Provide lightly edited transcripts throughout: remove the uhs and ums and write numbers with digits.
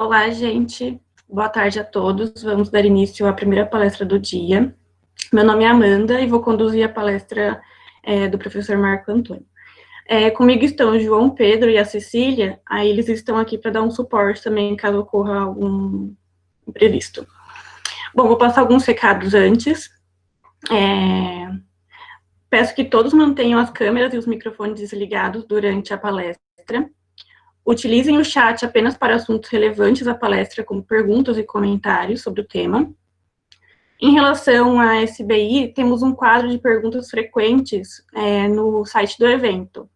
Olá, gente. Boa tarde a todos. Vamos dar início à primeira palestra do dia. Meu nome é Amanda e vou conduzir a palestra do professor Marco Antônio. Comigo estão o João Pedro e a Cecília, aí eles estão aqui para dar um suporte também, caso ocorra algum imprevisto. Bom, vou passar alguns recados antes. Peço que todos mantenham as câmeras e os microfones desligados durante a palestra. Utilizem o chat apenas para assuntos relevantes à palestra, como perguntas e comentários sobre o tema. Em relação à SBI, temos um quadro de perguntas frequentes no site do evento.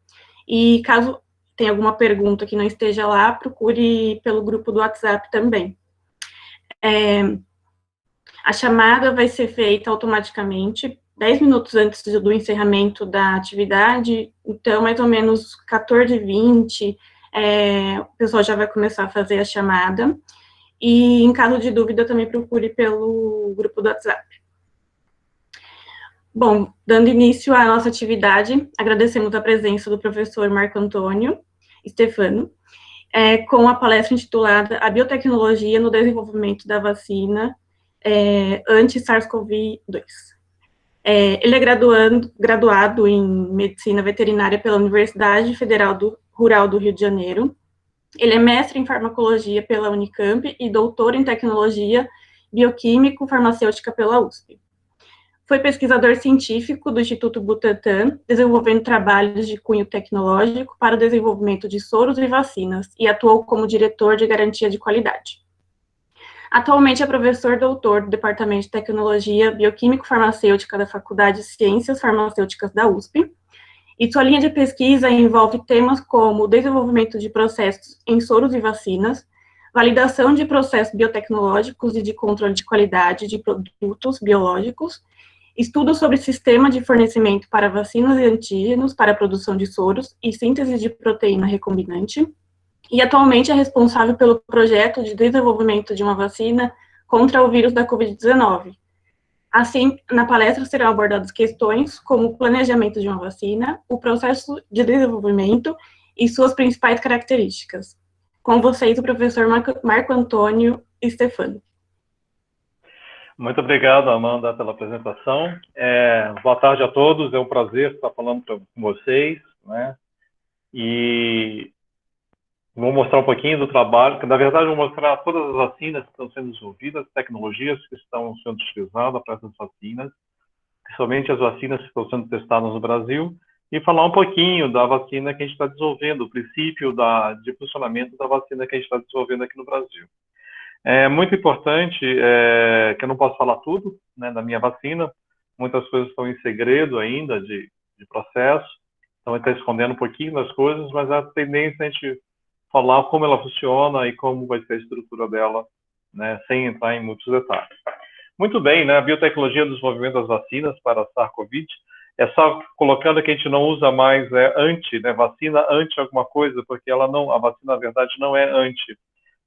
E caso tenha alguma pergunta que não esteja lá, procure pelo grupo do WhatsApp também. A chamada vai ser feita automaticamente 10 minutos antes do encerramento da atividade, então mais ou menos 14h20, o pessoal já vai começar a fazer a chamada. E, em caso de dúvida, também procure pelo grupo do WhatsApp. Bom, dando início à nossa atividade, agradecemos a presença do professor Marco Antônio Stefano, com a palestra intitulada A Biotecnologia no Desenvolvimento da Vacina anti-SARS-CoV-2. Ele é graduado em Medicina Veterinária pela Universidade Federal Rural do Rio de Janeiro. Ele é mestre em farmacologia pela Unicamp e doutor em tecnologia bioquímico-farmacêutica pela USP. Foi pesquisador científico do Instituto Butantan, desenvolvendo trabalhos de cunho tecnológico para o desenvolvimento de soros e vacinas, e atuou como diretor de garantia de qualidade. Atualmente é professor doutor do Departamento de Tecnologia Bioquímico-Farmacêutica da Faculdade de Ciências Farmacêuticas da USP, e sua linha de pesquisa envolve temas como desenvolvimento de processos em soros e vacinas, validação de processos biotecnológicos e de controle de qualidade de produtos biológicos, estudos sobre sistema de fornecimento para vacinas e antígenos para a produção de soros e síntese de proteína recombinante, e atualmente é responsável pelo projeto de desenvolvimento de uma vacina contra o vírus da Covid-19. Assim, na palestra serão abordadas questões como o planejamento de uma vacina, o processo de desenvolvimento e suas principais características. Com vocês, o professor Marco Antônio Stefano. Muito obrigado, Amanda, pela apresentação. Boa tarde a todos, é um prazer estar falando com vocês, né? E vou mostrar um pouquinho do trabalho, que na verdade vou mostrar todas as vacinas que estão sendo desenvolvidas, tecnologias que estão sendo utilizadas para essas vacinas, principalmente as vacinas que estão sendo testadas no Brasil, e falar um pouquinho da vacina que a gente está desenvolvendo, o princípio de funcionamento da vacina que a gente está desenvolvendo aqui no Brasil. É muito importante, que eu não posso falar tudo, né, da minha vacina, muitas coisas estão em segredo ainda de processo, então a gente está escondendo um pouquinho das coisas, mas a tendência é a gente falar como ela funciona e como vai ser a estrutura dela, né, sem entrar em muitos detalhes. Muito bem, né, a biotecnologia do desenvolvimento das vacinas para a SARS-CoV, é só colocando que a gente não usa mais vacina anti alguma coisa, porque a vacina, na verdade, não é anti.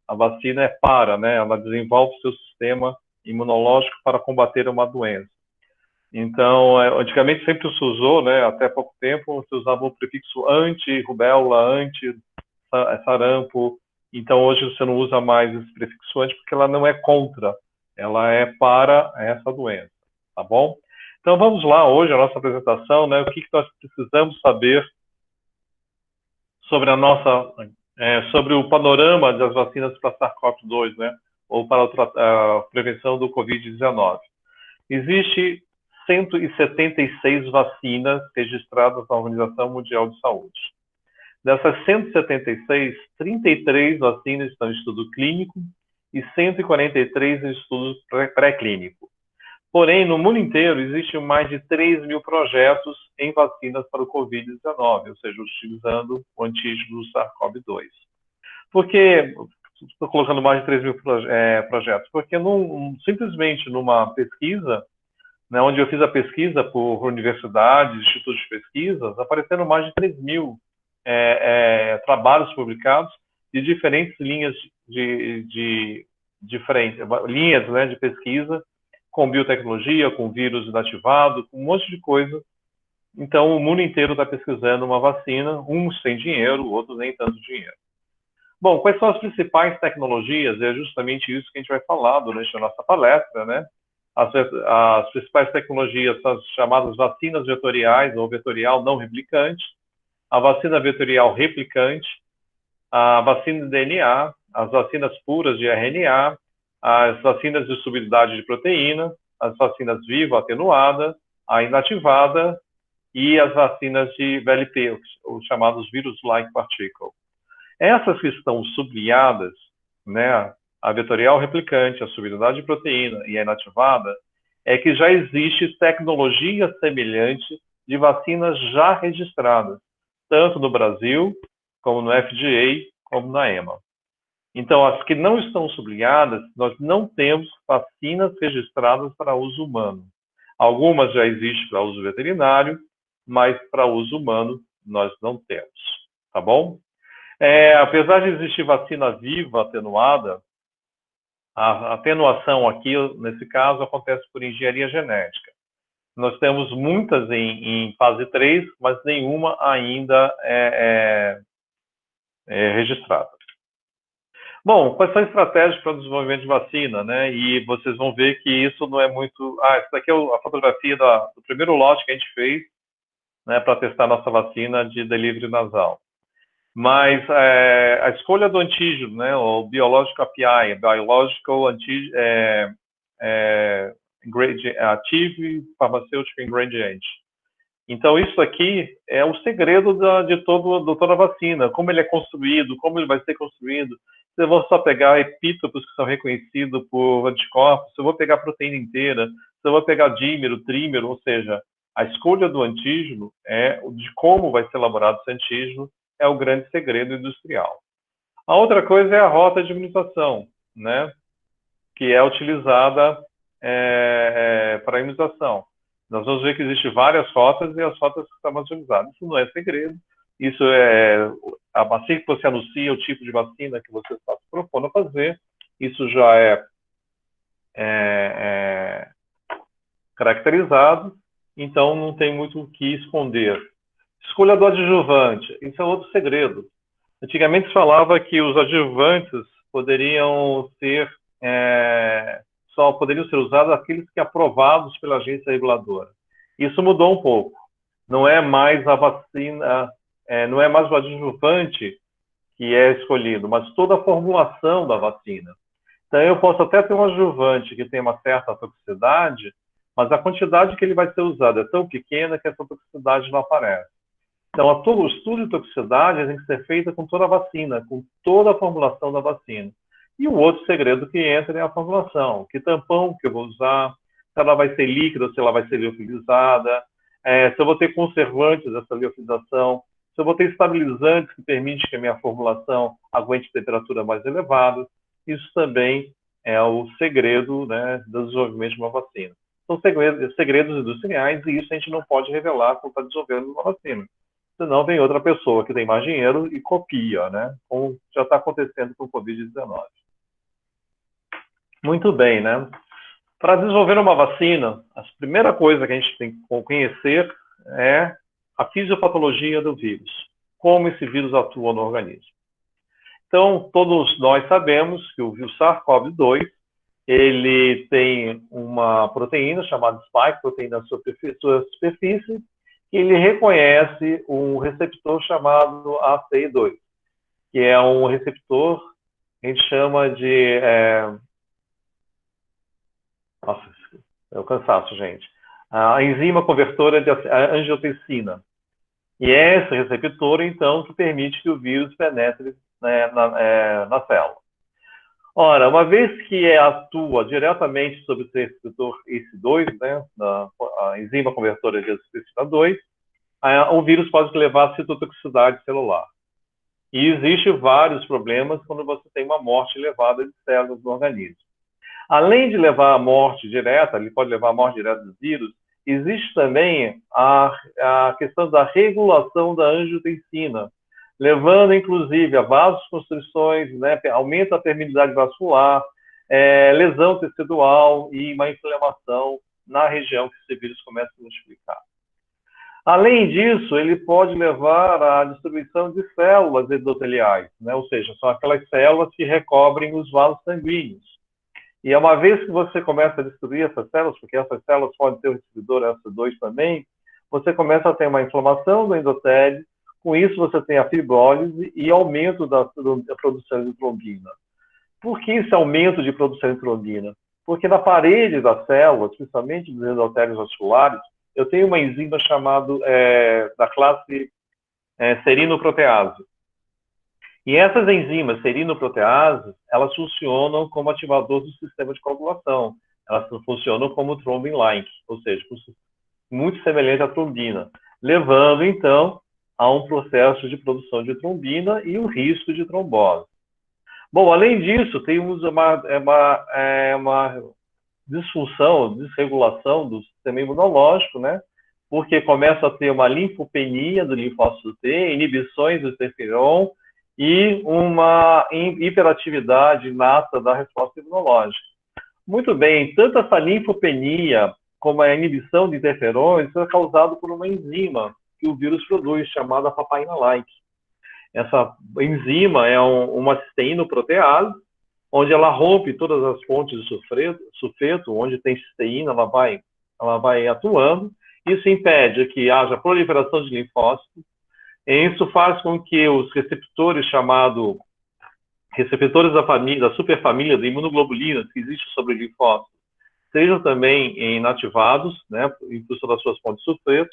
A vacina é para, né, ela desenvolve o seu sistema imunológico para combater uma doença. Então, antigamente sempre se usou, né, até pouco tempo, se usava o prefixo anti-rubéola, anti-sarampo. Então, hoje você não usa mais esse prefixo anti porque ela não é contra, ela é para essa doença, tá bom? Então, vamos lá, hoje a nossa apresentação, né, o que nós precisamos saber sobre sobre o panorama das vacinas para SARS-CoV-2, né, ou para a prevenção do Covid-19. Existe 176 vacinas registradas na Organização Mundial de Saúde. Dessas 176, 33 vacinas estão em estudo clínico e 143 em estudo pré-clínico. Porém, no mundo inteiro, existem mais de 3 mil projetos em vacinas para o Covid-19, ou seja, utilizando o antígeno do SARS-CoV-2. Por que estou colocando mais de 3 mil projetos? Porque simplesmente numa pesquisa, né, onde eu fiz a pesquisa por universidades, institutos de pesquisas, apareceram mais de 3 mil trabalhos publicados de diferentes linhas linhas, né, de pesquisa, com biotecnologia, com vírus inativado, com um monte de coisa. Então, o mundo inteiro está pesquisando uma vacina, uns têm dinheiro, outros nem tanto dinheiro. Bom, quais são as principais tecnologias? É justamente isso que a gente vai falar durante a nossa palestra, né? As principais tecnologias são as chamadas vacinas vetoriais ou vetorial não replicante, a vacina vetorial replicante, a vacina de DNA, as vacinas puras de RNA, as vacinas de solubilidade de proteína, as vacinas viva atenuada, a inativada e as vacinas de VLP, os chamados virus-like particle. Essas que estão sublinhadas, né, a vetorial replicante, a solubilidade de proteína e a inativada, é que já existe tecnologia semelhante de vacinas já registradas, tanto no Brasil, como no FDA, como na EMA. Então, as que não estão sublinhadas, nós não temos vacinas registradas para uso humano. Algumas já existem para uso veterinário, mas para uso humano nós não temos, tá bom? Apesar de existir vacina viva atenuada, a atenuação aqui, nesse caso, acontece por engenharia genética. Nós temos muitas em fase 3, mas nenhuma ainda é registrada. Bom, quais são as estratégias para o desenvolvimento de vacina, né? E vocês vão ver que isso não é muito... essa daqui é a fotografia do primeiro lote que a gente fez, né, para testar nossa vacina de delivery nasal. Mas a escolha do antígeno, né, o biológico API, Biological Active Pharmaceutical Ingredient. Então, isso aqui é o segredo de toda a vacina, como ele é construído, como ele vai ser construído. Se eu vou só pegar epítopos que são reconhecidos por anticorpos, se eu vou pegar a proteína inteira, se eu vou pegar dímero, trímero, ou seja, a escolha do antígeno, de como vai ser elaborado esse antígeno, é o grande segredo industrial. A outra coisa é a rota de imunização, né, que é utilizada para a imunização. Nós vamos ver que existem várias rotas e as rotas que estão mais utilizadas. Isso não é segredo. Isso assim que você anuncia o tipo de vacina que você está se propondo a fazer, isso já é caracterizado, então não tem muito o que esconder. Escolha do adjuvante, isso é outro segredo. Antigamente se falava que os adjuvantes poderiam ser só poderiam ser usados aqueles que aprovados pela agência reguladora. Isso mudou um pouco. Não é mais a vacina, não é mais o adjuvante que é escolhido, mas toda a formulação da vacina. Então, eu posso até ter um adjuvante que tem uma certa toxicidade, mas a quantidade que ele vai ser usado é tão pequena que essa toxicidade não aparece. Então, todo o estudo de toxicidade tem que ser feito com toda a vacina, com toda a formulação da vacina. E o outro segredo que entra é a formulação. Que tampão que eu vou usar, se ela vai ser líquida, se ela vai ser liofilizada, se eu vou ter conservantes dessa liofilização, se eu vou ter estabilizantes que permitem que a minha formulação aguente temperatura mais elevada. Isso também é o segredo, né, do desenvolvimento de uma vacina. São segredos industriais e isso a gente não pode revelar quando está desenvolvendo uma vacina. Senão vem outra pessoa que tem mais dinheiro e copia, né? Como já está acontecendo com o Covid-19. Muito bem, né? Para desenvolver uma vacina, a primeira coisa que a gente tem que conhecer é a fisiopatologia do vírus, como esse vírus atua no organismo. Então, todos nós sabemos que o vírus SARS-CoV-2, ele tem uma proteína chamada spike, proteína na sua superfície, que ele reconhece um receptor chamado ACE2, que é um receptor que a gente chama de... Nossa, é o cansaço, gente. A enzima conversora de angiotensina. E é esse receptor, então, que permite que o vírus penetre, né, na célula. Ora, uma vez que atua diretamente sobre o receptor ACE2, né, a enzima conversora de angiotensina 2, o vírus pode levar a citotoxicidade celular. E existem vários problemas quando você tem uma morte elevada de células no organismo. Além de levar à morte direta, ele pode levar à morte direta dos vírus, existe também a questão da regulação da angiotensina, levando, inclusive, a vasoconstrições, né, aumenta a permeabilidade vascular, lesão tecidual e uma inflamação na região que esse vírus começa a multiplicar. Além disso, ele pode levar à destruição de células endoteliais, né? Ou seja, são aquelas células que recobrem os vasos sanguíneos. E uma vez que você começa a destruir essas células, porque essas células podem ter o recebidor S2 também, você começa a ter uma inflamação do endotélio, com isso você tem a fibrólise e aumento da produção de trombina. Por que esse aumento de produção de trombina? Porque na parede das células, principalmente dos endotélios vasculares, eu tenho uma enzima chamada da classe serinoprotease. E essas enzimas serinoproteases, elas funcionam como ativador do sistema de coagulação. Elas funcionam como thrombin-like, ou seja, muito semelhante à trombina, levando, então, a um processo de produção de trombina e o risco de trombose. Bom, além disso, temos uma disfunção, desregulação do sistema imunológico, né? Porque começa a ter uma linfopenia do linfócito T, inibições do interferon e uma hiperatividade inata da resposta imunológica. Muito bem, tanto essa linfopenia como a inibição de interferões é causado por uma enzima que o vírus produz, chamada papaina-like. Essa enzima é uma cisteínoprotease, onde ela rompe todas as fontes de sulfeto, onde tem cisteína, ela vai atuando. Isso impede que haja proliferação de linfócitos. E isso faz com que os receptores receptores da superfamília de imunoglobulinas que existe sobre o linfócito sejam também inativados, né, em função das suas fontes de sulfeto,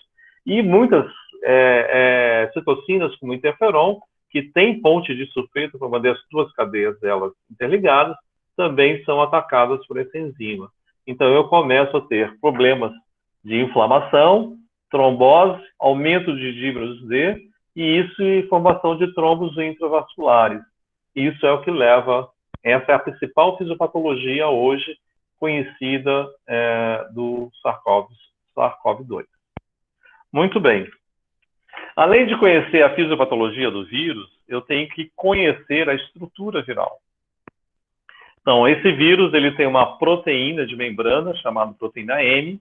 e muitas citocinas, como interferon, que tem ponte de sulfeto para uma das duas cadeias delas interligadas, também são atacadas por essa enzima. Então, eu começo a ter problemas de inflamação, trombose, aumento de dímeros D, e isso e formação de trombos intravasculares. Isso é o que leva, essa é a principal fisiopatologia hoje conhecida do SARS-CoV-2. Muito bem. Além de conhecer a fisiopatologia do vírus, eu tenho que conhecer a estrutura viral. Então, esse vírus ele tem uma proteína de membrana chamada proteína M.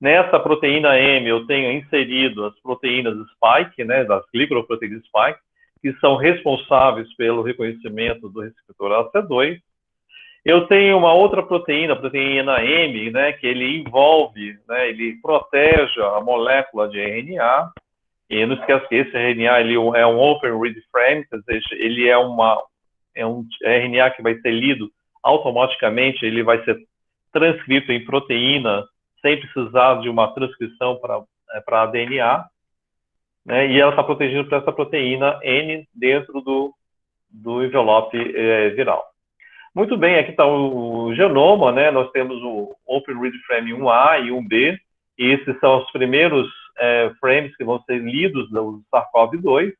Nessa proteína M eu tenho inserido as proteínas spike, né, das glicoproteínas spike, que são responsáveis pelo reconhecimento do receptor AC2. Eu tenho uma outra proteína, a proteína M, né, que ele envolve, né, ele protege a molécula de RNA. E não esqueça que esse RNA ele é um open read frame, quer dizer, ele é um RNA que vai ser lido automaticamente, ele vai ser transcrito em proteína sem precisar de uma transcrição para DNA, né? E ela está protegida por essa proteína N dentro do envelope viral. Muito bem, aqui está o genoma, né? Nós temos o Open Read Frame 1A e 1B, e esses são os primeiros frames que vão ser lidos do SARS-CoV-2,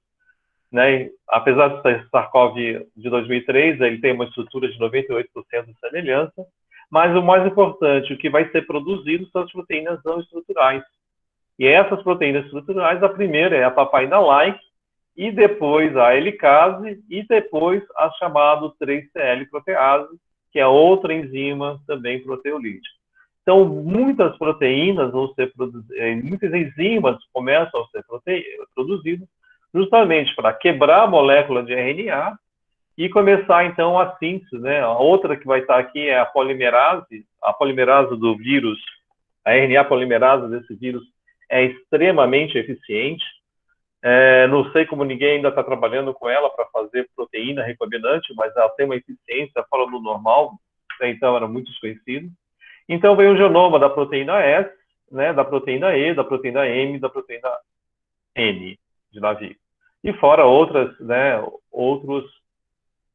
né? Apesar de ser SARS-CoV de 2003, ele tem uma estrutura de 98% de semelhança, mas o mais importante, o que vai ser produzido são as proteínas não estruturais. E essas proteínas estruturais, a primeira é a papaina-like, e depois a helicase, e depois a chamada 3CL protease, que é outra enzima também proteolítica. Então, muitas proteínas vão ser produzidas, muitas enzimas começam a ser produzidas justamente para quebrar a molécula de RNA e começar, então, a síntese, né? A outra que vai estar aqui é a polimerase do vírus, a RNA polimerase desse vírus é extremamente eficiente. Não sei como ninguém ainda está trabalhando com ela para fazer proteína recombinante, mas ela tem uma eficiência fora do normal, até então era muito desconhecido. Então, vem o genoma da proteína S, né, da proteína E, da proteína M e da proteína N, de navio. E fora outras, né, outros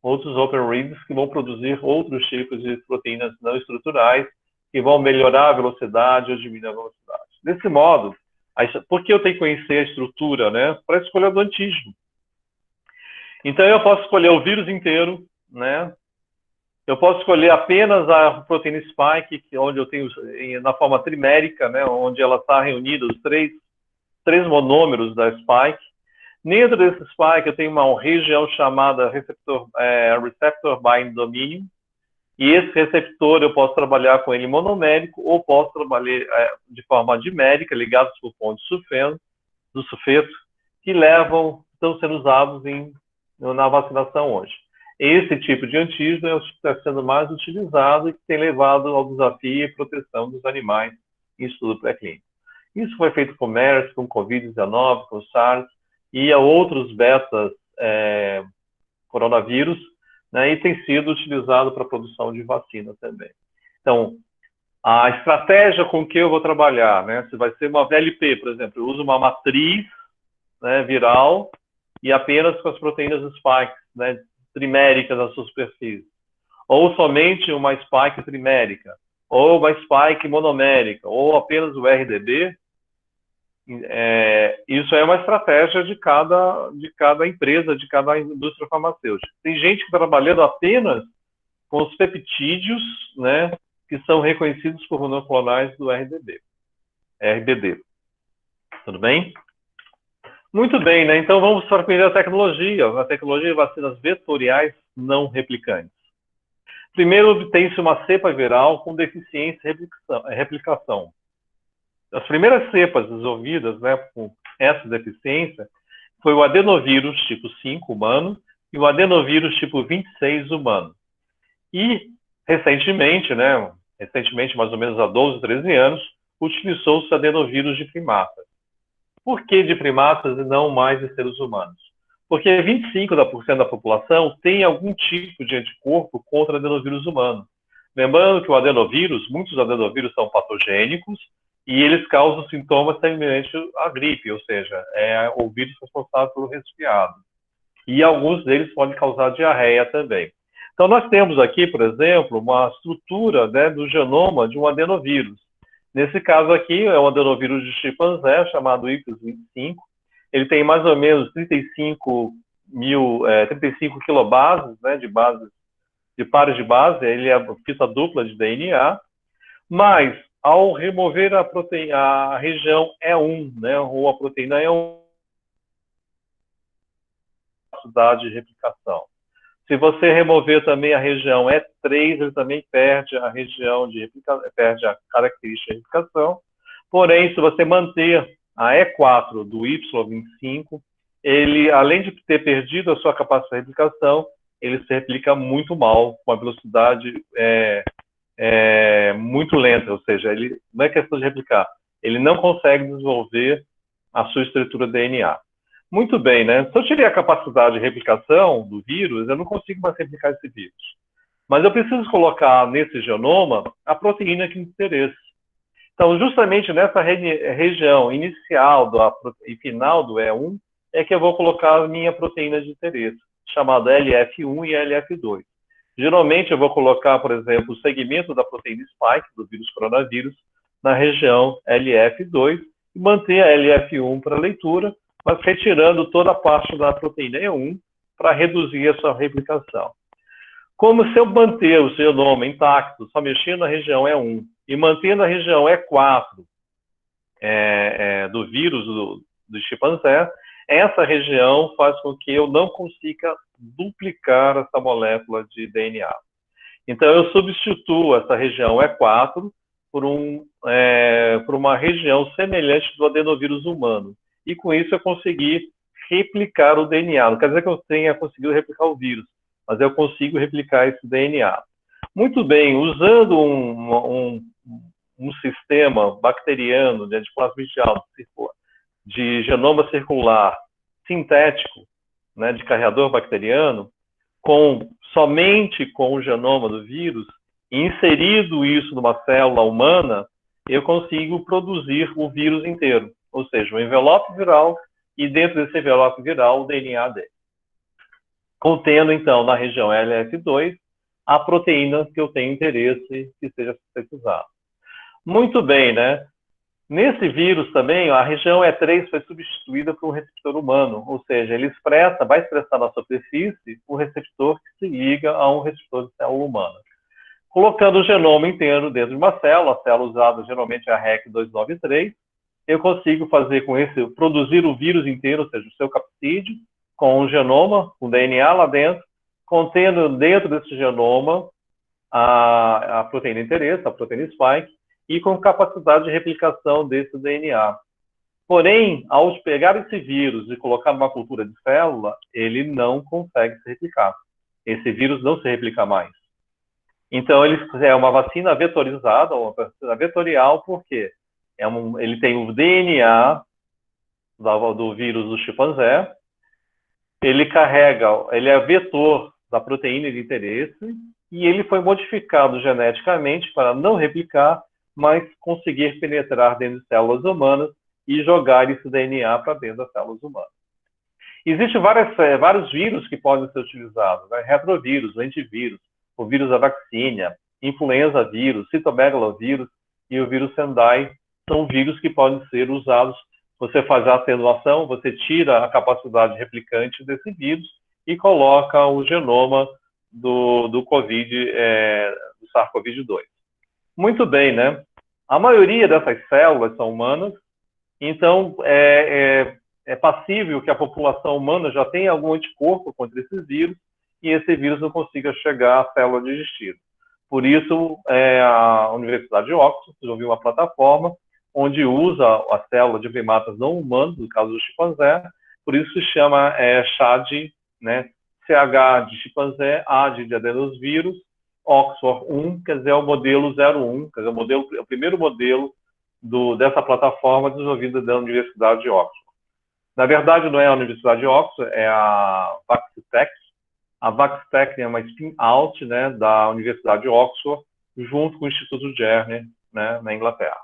open reads que vão produzir outros tipos de proteínas não estruturais que vão melhorar a velocidade ou diminuir a velocidade. Desse modo, por que eu tenho que conhecer a estrutura, né, para escolher do antígeno? Então, eu posso escolher o vírus inteiro, né? Eu posso escolher apenas a proteína spike, onde eu tenho na forma trimérica, né, onde ela está reunida os três monômeros da spike. Dentro desse spike, eu tenho uma região chamada receptor bind dominion, e esse receptor eu posso trabalhar com ele monomérico ou posso trabalhar de forma dimérica, ligados por pontos sulfeno, do sulfeto, que estão sendo usados na vacinação hoje. Esse tipo de antígeno é o que está sendo mais utilizado e que tem levado ao desafio e proteção dos animais em estudo pré-clínico. Isso foi feito com MERS, com Covid-19, com SARS e a outros betas coronavírus, né, e tem sido utilizado para a produção de vacina também. Então, a estratégia com que eu vou trabalhar, né, se vai ser uma VLP, por exemplo, eu uso uma matriz, né, viral e apenas com as proteínas spike, né, triméricas na sua superfície, ou somente uma spike trimérica, ou uma spike monomérica, ou apenas o RDB, isso é uma estratégia de cada empresa, de cada indústria farmacêutica. Tem gente que está trabalhando apenas com os peptídeos, né, que são reconhecidos por monoclonais do RBD. Tudo bem? Muito bem, né? Então vamos para a primeira tecnologia, a tecnologia de vacinas vetoriais não replicantes. Primeiro, obtém-se uma cepa viral com deficiência e replicação. As primeiras cepas desenvolvidas, né, com essa deficiência foi o adenovírus tipo 5 humano e o adenovírus tipo 26 humano. E, recentemente, mais ou menos há 12, 13 anos, utilizou-se adenovírus de primatas. Por que de primatas e não mais de seres humanos? Porque 25% da população tem algum tipo de anticorpo contra adenovírus humano. Lembrando que o adenovírus, muitos adenovírus são patogênicos e eles causam sintomas semelhantes à gripe, ou seja, é o vírus responsável pelo resfriado. E alguns deles podem causar diarreia também. Então, nós temos aqui, por exemplo, uma estrutura, né, do genoma de um adenovírus. Nesse caso aqui, é um adenovírus de chimpanzé, chamado IPS-25. Ele tem mais ou menos 35 quilobases, né, de pares de base. Ele é fita dupla de DNA. Mas, ao remover a região E1, né, ou a proteína E1, capacidade de replicação. Se você remover também a região E3, ele também perde a região de replicação, perde a característica de replicação. Porém, se você manter a E4 do Y25, ele, além de ter perdido a sua capacidade de replicação, ele se replica muito mal, com a velocidade muito lenta, ou seja, ele não é questão de replicar, ele não consegue desenvolver a sua estrutura DNA. Muito bem, né? Se eu tirei a capacidade de replicação do vírus, eu não consigo mais replicar esse vírus. Mas eu preciso colocar nesse genoma a proteína que me interessa. Então, justamente nessa região inicial e final do E1, é que eu vou colocar a minha proteína de interesse, chamada LF1 e LF2. Geralmente, eu vou colocar, por exemplo, o segmento da proteína spike, do vírus coronavírus, na região LF2, e manter a LF1 para leitura, mas retirando toda a parte da proteína E1 para reduzir a sua replicação. Como se eu manter o genoma intacto, só mexendo na região E1 e mantendo a região E4 do vírus do chimpanzé, essa região faz com que eu não consiga duplicar essa molécula de DNA. Então, eu substituo essa região E4 por uma região semelhante do adenovírus humano. E com isso eu consegui replicar o DNA. Não quer dizer que eu tenha conseguido replicar o vírus, mas eu consigo replicar esse DNA. Muito bem, usando um sistema bacteriano de plasmidial de genoma circular sintético, né, de carreador bacteriano, somente com o genoma do vírus, e inserido isso numa célula humana, eu consigo produzir o vírus inteiro. Ou seja, um envelope viral, e dentro desse envelope viral, o DNA dele. Contendo, então, na região LF2, a proteína que eu tenho interesse que seja sintetizada. Muito bem, né? Nesse vírus também, a região E3 foi substituída por um receptor humano, ou seja, ele vai expressar na superfície o receptor que se liga a um receptor de célula humana. Colocando o genoma inteiro dentro de uma célula, a célula usada geralmente é a REC293, eu consigo produzir o vírus inteiro, ou seja, o seu capsídeo, com um genoma, com DNA lá dentro, contendo dentro desse genoma a proteína de interesse, a proteína spike, e com capacidade de replicação desse DNA. Porém, ao pegar esse vírus e colocar numa cultura de célula, ele não consegue se replicar. Esse vírus não se replica mais. Então, ele é uma vacina vetorizada, uma vacina vetorial, porque ele tem o DNA do vírus do chimpanzé, ele é vetor da proteína de interesse, e ele foi modificado geneticamente para não replicar, mas conseguir penetrar dentro de células humanas e jogar esse DNA para dentro das células humanas. Existem vários vírus que podem ser utilizados, né? Retrovírus, antivírus, o vírus da vacina, influenza vírus, citomegalovírus e o vírus Sendai são vírus que podem ser usados. Você faz a atenuação, você tira a capacidade replicante desse vírus e coloca o genoma do COVID, do SARS-CoV-2. Muito bem, né? A maioria dessas células são humanas, então é passível que a população humana já tenha algum anticorpo contra esse vírus e esse vírus não consiga chegar à célula digestiva. Por isso, a Universidade de Oxford desenvolveu uma plataforma onde usa a célula de primatas não humanos, no caso do chimpanzé, por isso se chama CHAD, né? CH de chimpanzé, A de adenovírus, Oxford 1, quer dizer, é o modelo 01, quer dizer, o primeiro modelo dessa plataforma desenvolvida da Universidade de Oxford. Na verdade, não é a Universidade de Oxford, é a Vaccitech. A Vaccitech é uma spin-out, né, da Universidade de Oxford, junto com o Instituto Jenner, né, na Inglaterra.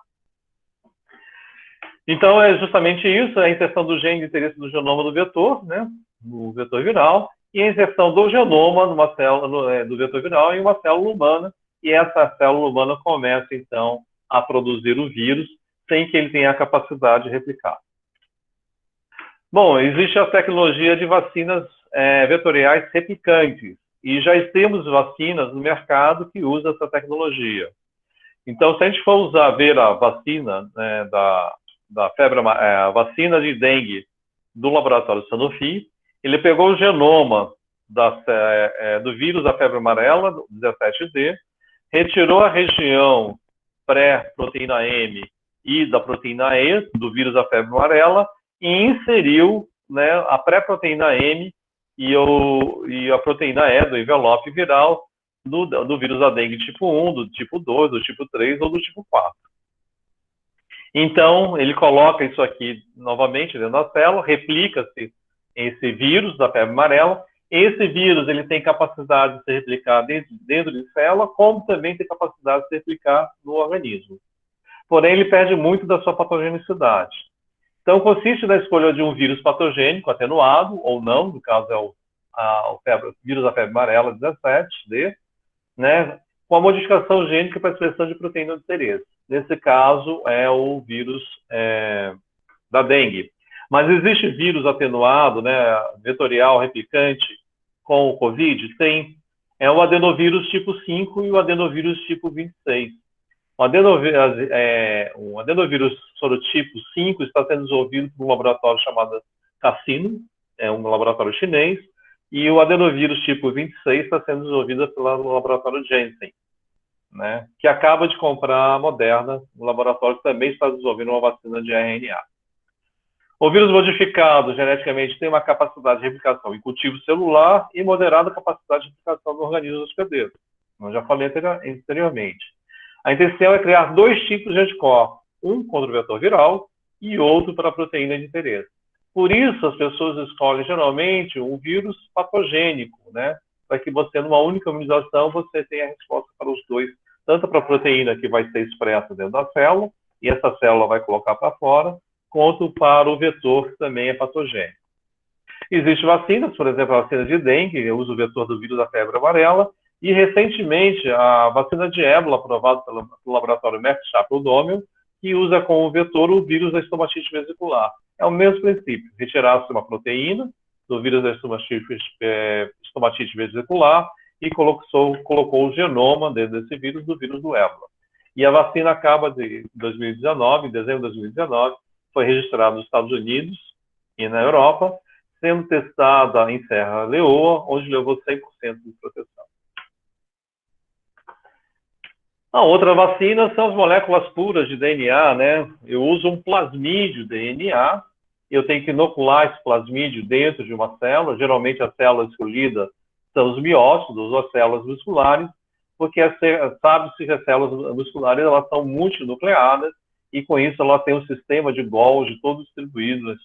Então, é justamente isso, a inserção do gene de interesse do genoma do vetor, né, no vetor viral, e a inserção do genoma numa célula, do vetor viral em uma célula humana, e essa célula humana começa, então, a produzir o vírus, sem que ele tenha a capacidade de replicar. Bom, existe a tecnologia de vacinas vetoriais replicantes, e já temos vacinas no mercado que usam essa tecnologia. Então, se a gente for ver a vacina, né, a vacina de dengue do laboratório Sanofi, ele pegou o genoma do vírus da febre amarela, 17D, retirou a região pré-proteína M e da proteína E do vírus da febre amarela e inseriu, né, a pré-proteína M e a proteína E do envelope viral do vírus da dengue tipo 1, do tipo 2, do tipo 3 ou do tipo 4. Então, ele coloca isso aqui novamente dentro da célula, replica-se esse vírus da febre amarela. Esse vírus ele tem capacidade de se replicar dentro de célula, como também tem capacidade de se replicar no organismo. Porém, ele perde muito da sua patogenicidade. Então, consiste na escolha de um vírus patogênico atenuado, ou não, no caso é o vírus da febre amarela 17D, né, com a modificação gênica para a expressão de proteína de interesse. Nesse caso, é o vírus da dengue. Mas existe vírus atenuado, né, vetorial, replicante, com o COVID? Tem. É o adenovírus tipo 5 e o adenovírus tipo 26. O adenovírus sorotipo 5 está sendo desenvolvido por um laboratório chamado Cassino, é um laboratório chinês, e o adenovírus tipo 26 está sendo desenvolvido pelo laboratório Janssen, né, que acaba de comprar a Moderna, um laboratório que também está desenvolvendo uma vacina de RNA. O vírus modificado geneticamente tem uma capacidade de replicação em cultivo celular e moderada capacidade de replicação no organismo hospedeiro. Eu já falei anteriormente. A intenção é criar dois tipos de anticorpos, um contra o vetor viral e outro para a proteína de interesse. Por isso, as pessoas escolhem geralmente um vírus patogênico, né? Para que você, numa única imunização, você tenha a resposta para os dois, tanto para a proteína que vai ser expressa dentro da célula, e essa célula vai colocar para fora, quanto para o vetor, que também é patogênico. Existem vacinas, por exemplo, a vacina de dengue, que usa o vetor do vírus da febre amarela, e recentemente a vacina de ébola, aprovada pelo laboratório Merck Sharp Dohme, que usa como vetor o vírus da estomatite vesicular. É o mesmo princípio, retirar-se uma proteína do vírus da estomatite vesicular e colocou o genoma desse vírus do vírus do ébola. E a vacina acaba de 2019, em dezembro de 2019, foi registrada nos Estados Unidos e na Europa, sendo testada em Serra Leoa, onde levou 100% de proteção. A outra vacina são as moléculas puras de DNA, né? Eu uso um plasmídio DNA, eu tenho que inocular esse plasmídio dentro de uma célula, geralmente a célula escolhida são os miócitos, ou as células musculares, porque sabe-se que as células musculares elas são multinucleadas, e com isso ela tem um sistema de Golgi todo distribuído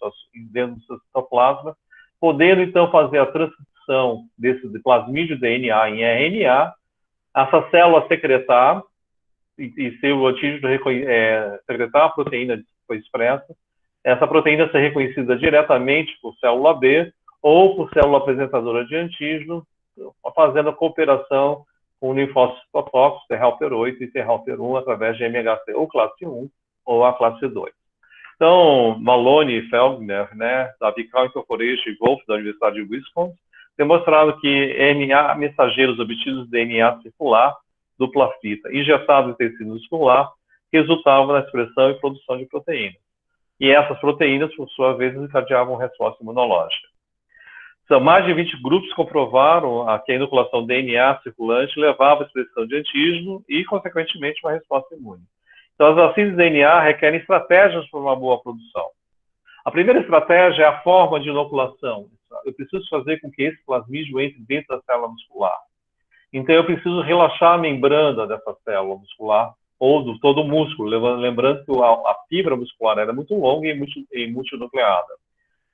dentro do seu citoplasma, podendo então fazer a transcrição desse plasmídio DNA em RNA, essa célula secretar e ser o antígeno secretar a proteína que foi expressa, essa proteína ser reconhecida diretamente por célula B ou por célula apresentadora de antígeno, fazendo a cooperação com o linfócito citotóxico, T-helper 8 e T-helper 1, através de MHC ou classe 1 ou a classe 2. Então, Maloney e Feldner, né, da Vical Incorporation e Wolf, da Universidade de Wisconsin, demonstraram que RNA mensageiros obtidos de DNA circular, dupla fita, injetados em tecido muscular, resultavam na expressão e produção de proteínas. E essas proteínas, por sua vez, encadeavam resposta imunológica. São mais de 20 grupos que comprovaram que a inoculação de DNA circulante levava à expressão de antígeno e, consequentemente, uma resposta imune. Então, as vacinas de DNA requerem estratégias para uma boa produção. A primeira estratégia é a forma de inoculação. Eu preciso fazer com que esse plasmídio entre dentro da célula muscular. Então, eu preciso relaxar a membrana dessa célula muscular ou do todo o músculo, lembrando que a fibra muscular era muito longa e multinucleada.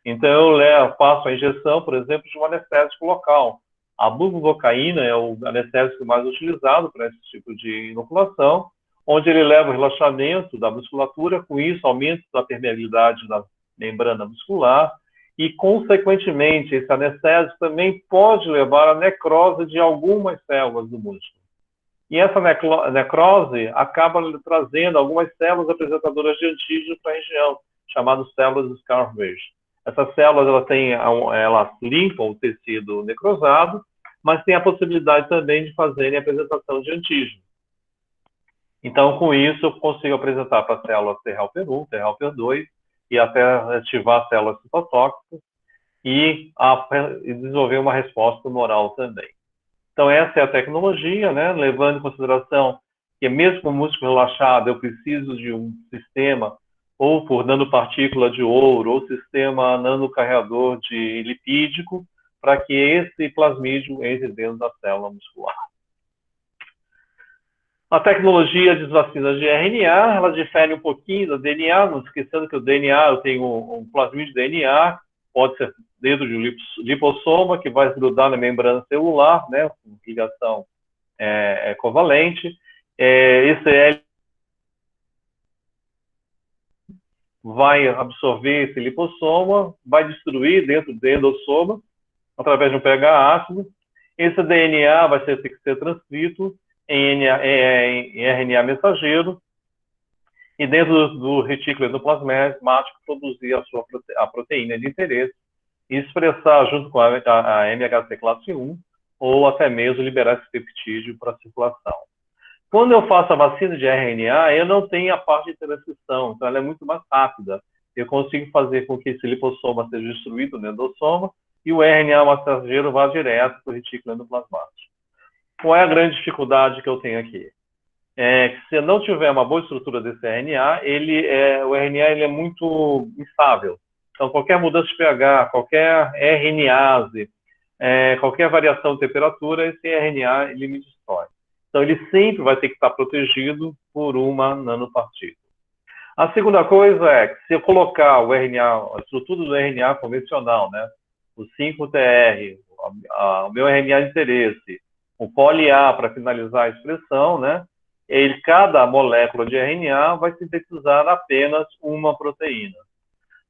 Então, eu faço a injeção, por exemplo, de um anestésico local. A bupivacaína é o anestésico mais utilizado para esse tipo de inoculação, onde ele leva o relaxamento da musculatura, com isso, aumento da permeabilidade da membrana muscular, e, consequentemente, esse anestésico também pode levar à necrose de algumas células do músculo. E essa necrose acaba trazendo algumas células apresentadoras de antígeno para a região, chamadas células Scarfage. Essas células elas limpam o tecido necrosado, mas tem a possibilidade também de fazerem a apresentação de antígeno. Então, com isso, eu consigo apresentar para a célula T-helper 1, T-helper 2, e até ativar as células citotóxicas e desenvolver uma resposta humoral também. Então, essa é a tecnologia, né? Levando em consideração que mesmo com o músculo relaxado, eu preciso de um sistema ou por nanopartícula de ouro, ou sistema nanocarreador de lipídico, para que esse plasmídio entre dentro da célula muscular. A tecnologia de vacinas de RNA, ela difere um pouquinho do DNA, não esquecendo que o DNA, eu tenho um plasmídio de DNA, pode ser dentro de um lipossoma, que vai grudar na membrana celular, né, com ligação covalente. Esse vai absorver esse lipossoma, vai destruir dentro do endossoma, através de um pH ácido. Esse DNA vai ter que ser transcrito em RNA mensageiro, e dentro do retículo endoplasmático produzir a proteína de interesse e expressar junto com a MHC classe 1, ou até mesmo liberar esse peptídeo para a circulação. Quando eu faço a vacina de RNA, eu não tenho a parte de transcrição, então ela é muito mais rápida. Eu consigo fazer com que esse lipossoma seja destruído no endossoma e o RNA mensageiro vá direto para o retículo endoplasmático. Qual é a grande dificuldade que eu tenho aqui? Que se eu não tiver uma boa estrutura desse RNA, o RNA ele é muito instável. Então, qualquer mudança de pH, qualquer RNase, qualquer variação de temperatura, esse RNA ele me destrói. Então, ele sempre vai ter que estar protegido por uma nanopartícula. A segunda coisa é que se eu colocar o RNA, a estrutura do RNA convencional, né, o 5TR, o meu RNA de interesse, o poli-A para finalizar a expressão, né, cada molécula de RNA vai sintetizar apenas uma proteína.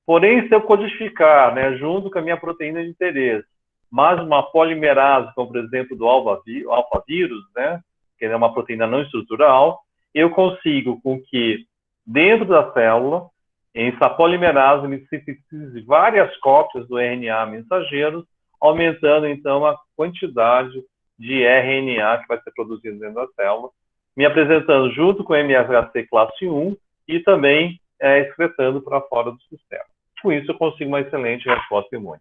Porém, se eu codificar, né, junto com a minha proteína de interesse, mais uma polimerase, como por exemplo do alfavírus, né, que é uma proteína não estrutural, eu consigo com que dentro da célula, essa polimerase me sintetize várias cópias do RNA mensageiro, aumentando então a quantidade de RNA que vai ser produzido dentro da célula, me apresentando junto com o MHC classe 1 e também excretando para fora do sistema. Com isso, eu consigo uma excelente resposta imune.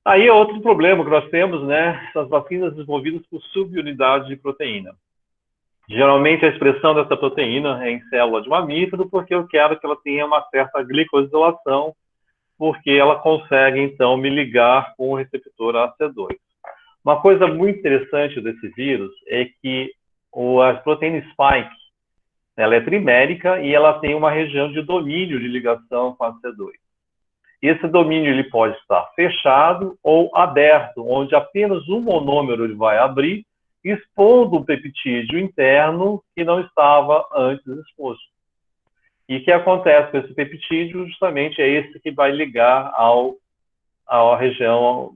Aí é outro problema que nós temos, né? As vacinas desenvolvidas por subunidade de proteína. Geralmente a expressão dessa proteína é em célula de mamífero, porque eu quero que ela tenha uma certa glicosilação, porque ela consegue, então, me ligar com o receptor AC2. Uma coisa muito interessante desse vírus é que a proteína spike, ela é trimérica e ela tem uma região de domínio de ligação com a AC2. Esse domínio ele pode estar fechado ou aberto, onde apenas um monômero ele vai abrir, expondo um peptídeo interno que não estava antes exposto. E o que acontece com esse peptídeo justamente é esse que vai ligar à região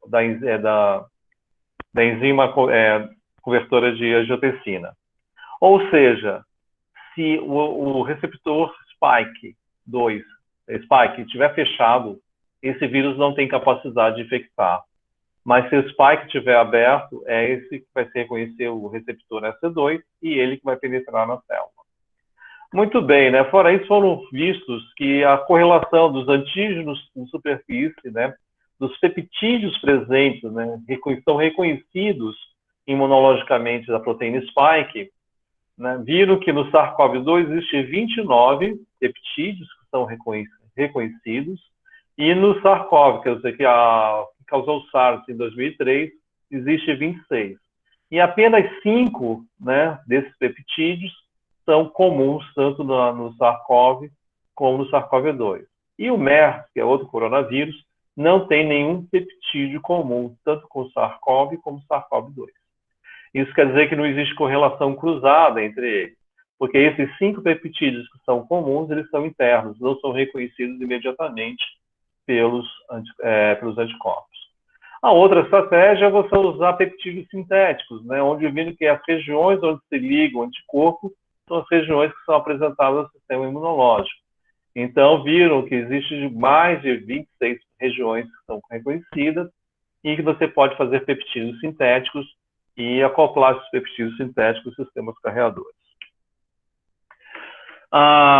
da enzima conversora de angiotensina. Ou seja, se o receptor Spike estiver fechado, esse vírus não tem capacidade de infectar. Mas se o Spike estiver aberto, é esse que vai se reconhecer o receptor AC2 e ele que vai penetrar na célula. Muito bem, né? Fora isso, foram vistos que a correlação dos antígenos em superfície, né, dos peptídeos presentes, né, são reconhecidos imunologicamente da proteína Spike, né, viram que no SARS-CoV-2 existe 29 peptídeos que são reconhecidos, e no SARS-CoV, quer dizer, que causou o SARS em 2003, existe 26. E apenas 5, né, desses peptídeos são comuns tanto no SARS-CoV como no SARS-CoV-2. E o MERS, que é outro coronavírus, não tem nenhum peptídeo comum, tanto com o SARS-CoV como o SARS-CoV-2. Isso quer dizer que não existe correlação cruzada entre eles, porque esses 5 peptídeos que são comuns, eles são internos, não são reconhecidos imediatamente pelos anticorpos. A outra estratégia é você usar peptídeos sintéticos, né, onde viram que as regiões onde se liga o anticorpo são as regiões que são apresentadas ao sistema imunológico. Então, viram que existe mais de 26 regiões que são reconhecidas e que você pode fazer peptídeos sintéticos e acoplar esses peptídeos sintéticos aos sistemas carreadores.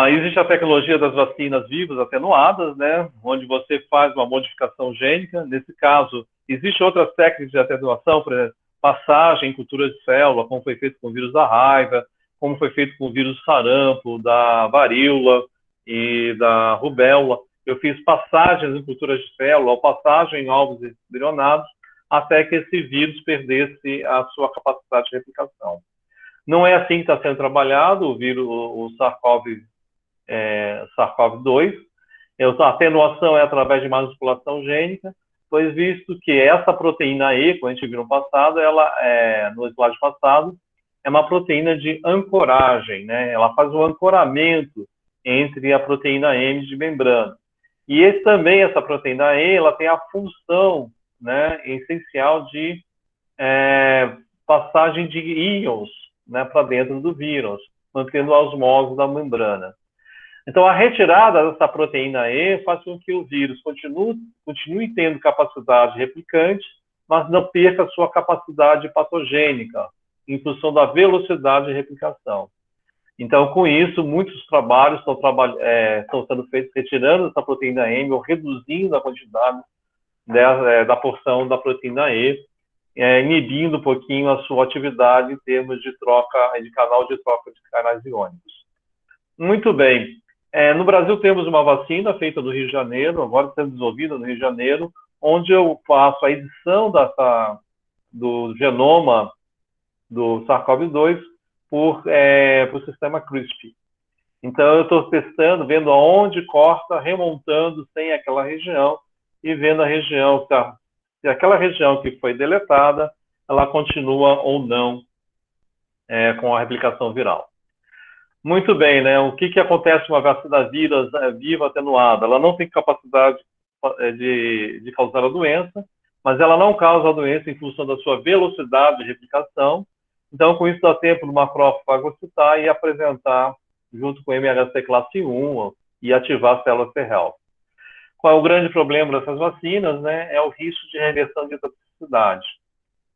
Existe a tecnologia das vacinas vivas atenuadas, né, onde você faz uma modificação gênica. Nesse caso, existem outras técnicas de atenuação, por exemplo, passagem em cultura de célula, como foi feito com o vírus da raiva, como foi feito com o vírus do sarampo, da varíola e da rubéola. Eu fiz passagens em culturas de célula, ou passagem em ovos embrionados, até que esse vírus perdesse a sua capacidade de replicação. Não é assim que está sendo trabalhado o SARS-CoV-2. A atenuação é através de manipulação gênica, pois visto que essa proteína E, como a gente viu no passado, no slide passado, é uma proteína de ancoragem, né? Ela faz um ancoramento entre a proteína M de membrana. E essa proteína E, ela tem a função, né, essencial de passagem de íons, né, para dentro do vírus, mantendo a osmose da membrana. Então, a retirada dessa proteína E faz com que o vírus continue tendo capacidade replicante, mas não perca a sua capacidade patogênica, em função da velocidade de replicação. Então, com isso, muitos trabalhos estão sendo feitos retirando essa proteína M ou reduzindo a quantidade da porção da proteína E, inibindo um pouquinho a sua atividade em termos de canal de troca de canais iônicos. Muito bem. No Brasil temos uma vacina feita no Rio de Janeiro, agora sendo desenvolvida no Rio de Janeiro, onde eu faço a edição do genoma do SARS-CoV-2 por sistema CRISPR. Então, eu estou testando, vendo aonde corta, remontando sem aquela região e vendo a região, se aquela região que foi deletada, ela continua ou não com a replicação viral. Muito bem, né? O que acontece com uma vacina viva atenuada? Ela não tem capacidade de causar a doença, mas ela não causa a doença em função da sua velocidade de replicação. Então, com isso, dá tempo do macrófago fagocitar e apresentar junto com o MHC classe 1 e ativar a célula T-helper. Qual é o grande problema dessas vacinas, né? É o risco de reversão de toxicidade.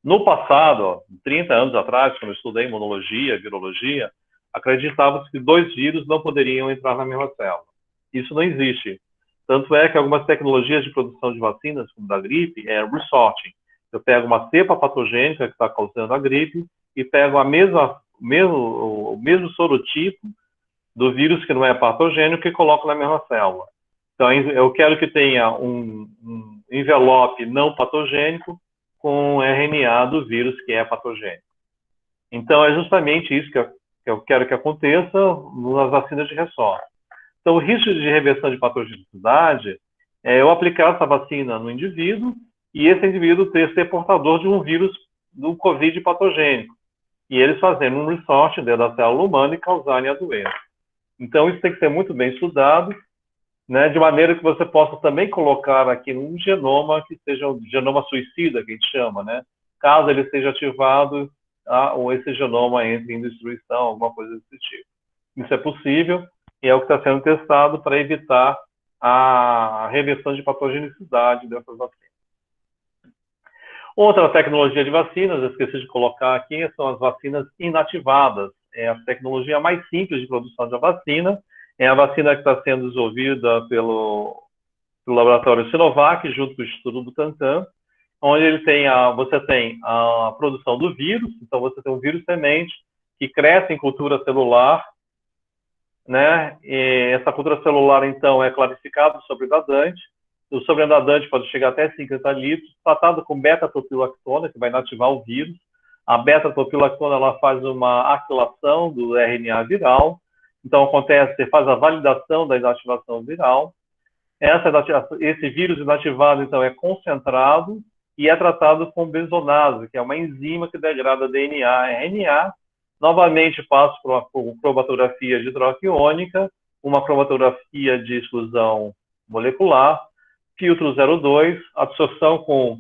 No passado, 30 anos atrás, quando eu estudei imunologia, virologia, acreditava-se que 2 vírus não poderiam entrar na mesma célula. Isso não existe. Tanto é que algumas tecnologias de produção de vacinas, como da gripe, é resorting. Eu pego uma cepa patogênica que está causando a gripe e pegam o mesmo sorotipo do vírus que não é patogênico e colocam na mesma célula. Então, eu quero que tenha um envelope não patogênico com o RNA do vírus que é patogênico. Então, é justamente isso que eu quero que aconteça nas vacinas de ressorte. Então, o risco de reversão de patogenicidade é eu aplicar essa vacina no indivíduo e esse indivíduo ser portador de um vírus do COVID patogênico. E eles fazendo um ressorte dentro da célula humana e causarem a doença. Então, isso tem que ser muito bem estudado, né, de maneira que você possa também colocar aqui um genoma que seja um genoma suicida, que a gente chama, né? Caso ele seja ativado, ou esse genoma entre em destruição, alguma coisa desse tipo. Isso é possível e é o que está sendo testado para evitar a reversão de patogenicidade dessas vacinas. Outra tecnologia de vacinas, eu esqueci de colocar aqui, são as vacinas inativadas. É a tecnologia mais simples de produção de vacina. É a vacina que está sendo desenvolvida pelo laboratório Sinovac, junto com o Instituto Butantan, onde você tem a produção do vírus. Então, você tem um vírus semente que cresce em cultura celular, né? E essa cultura celular, então, é clarificada do sobrenadante. O sobrenadante pode chegar até 50 litros, tratado com beta-tropilactona, que vai inativar o vírus. A beta-tropilactona ela faz uma aquilação do RNA viral. Então, você faz a validação da inativação viral. Esse vírus inativado, então, é concentrado e é tratado com benzonase, que é uma enzima que degrada DNA e RNA. Novamente, passa por uma cromatografia de hidroquiônica, uma cromatografia de exclusão molecular, filtro 02, absorção com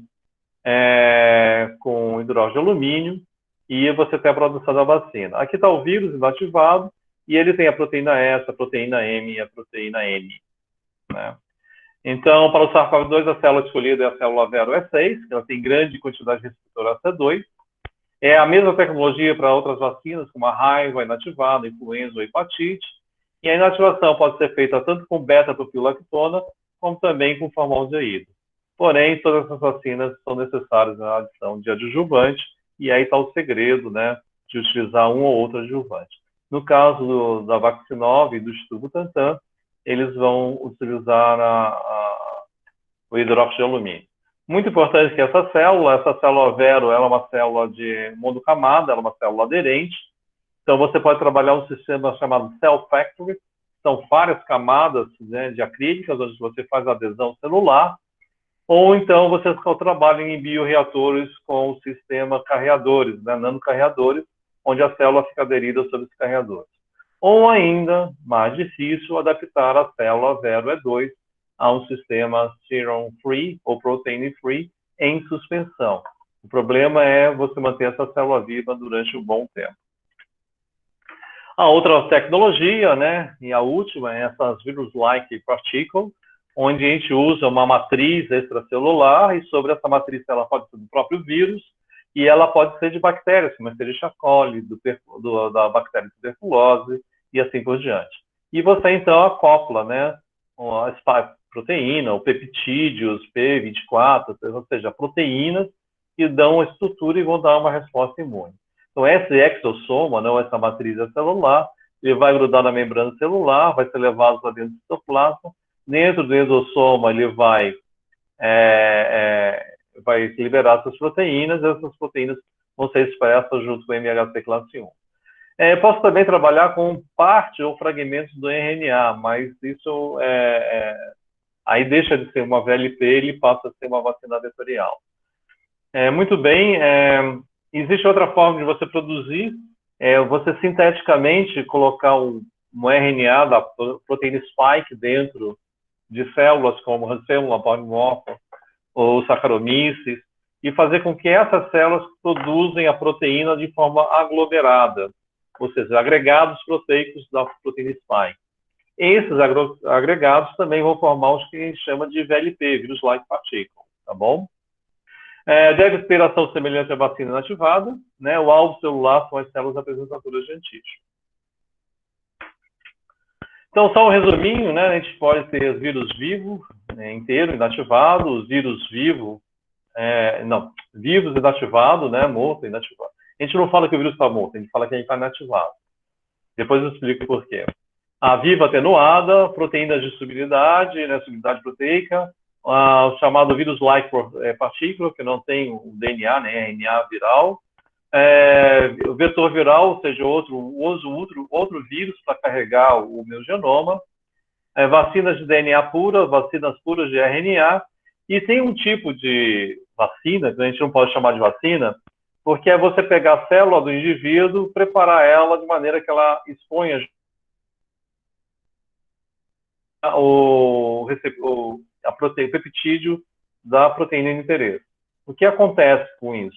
hidrógeno de alumínio, e você tem a produção da vacina. Aqui está o vírus inativado, e ele tem a proteína S, a proteína M e a proteína N. Né? Então, para o SARS-CoV-2, a célula escolhida é a célula Vero E6, que ela tem grande quantidade de receptor AC2. É a mesma tecnologia para outras vacinas, como a raiva inativada, influenza ou hepatite. E a inativação pode ser feita tanto com beta-tropilactona, como também com formaldeído. Porém, todas essas vacinas são necessárias na adição de adjuvante, e aí está o segredo, né, de utilizar um ou outro adjuvante. No caso da Vaccinov e do Instituto Butantan, eles vão utilizar o hidróxido de alumínio. Muito importante que essa célula Vero, ela é uma célula de monocamada, ela é uma célula aderente. Então, você pode trabalhar um sistema chamado Cell Factory. São várias camadas, né, de acrílicas, onde você faz adesão celular. Ou então, você trabalha em bioreatores com o sistema carreadores, né, nanocarreadores, onde a célula fica aderida sobre os carreadores. Ou ainda, mais difícil, adaptar a célula Vero E2 a um sistema serum-free ou protein-free em suspensão. O problema é você manter essa célula viva durante um bom tempo. A outra tecnologia, né, e a última, é essas virus-like particles, onde a gente usa uma matriz extracelular e sobre essa matriz ela pode ser do próprio vírus e ela pode ser de bactérias, como a Escherichia coli, da bactéria tuberculose e assim por diante. E você, então, acopla, né, a spike proteína, ou peptídeos, P24, ou seja, proteínas que dão a estrutura e vão dar uma resposta imune. Então, esse exossoma, não essa matriz celular, ele vai grudar na membrana celular, vai ser levado para dentro do citoplasma. Dentro do exossoma, ele vai liberar essas proteínas, e essas proteínas vão ser expressas junto com o MHC classe 1. Posso também trabalhar com parte ou fragmentos do RNA, mas isso aí deixa de ser uma VLP, ele passa a ser uma vacina vetorial. Muito bem, existe outra forma de você produzir, você sinteticamente colocar um RNA da proteína spike dentro de células como Rancélula, Polymorpha ou Saccharomyces, e fazer com que essas células produzem a proteína de forma aglomerada, ou seja, agregados proteicos da proteína spike. Esses agregados também vão formar os que a gente chama de VLP, virus-like particle, tá bom? Deve ter ação semelhante à vacina inativada, né? O alvo celular são as células apresentadoras de antígeno. Então, só um resuminho, né? A gente pode ter vírus vivo, inteiro, inativado, os vírus vivos inativado, né? Morto, inativado. A gente não fala que o vírus está morto, a gente fala que ele está inativado. Depois eu explico por quê. A viva atenuada, proteínas de solubilidade, né, solubilidade proteica, o chamado vírus-like partícula, que não tem o DNA, né, RNA viral, o vetor viral, ou seja, outro vírus para carregar o meu genoma, vacinas de DNA pura, vacinas puras de RNA, e tem um tipo de vacina, que a gente não pode chamar de vacina, porque é você pegar a célula do indivíduo, preparar ela de maneira que ela exponha o peptídeo da proteína de interesse. O que acontece com isso?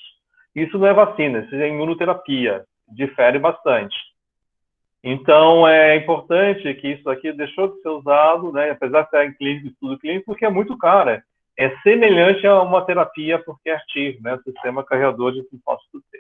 Isso não é vacina, isso é imunoterapia, difere bastante. Então, é importante que isso aqui deixou de ser usado, né, apesar de estar em clínico, estudo clínico, porque é muito caro. É semelhante a uma terapia por CAR-T, né, sistema carregador de linfócito T.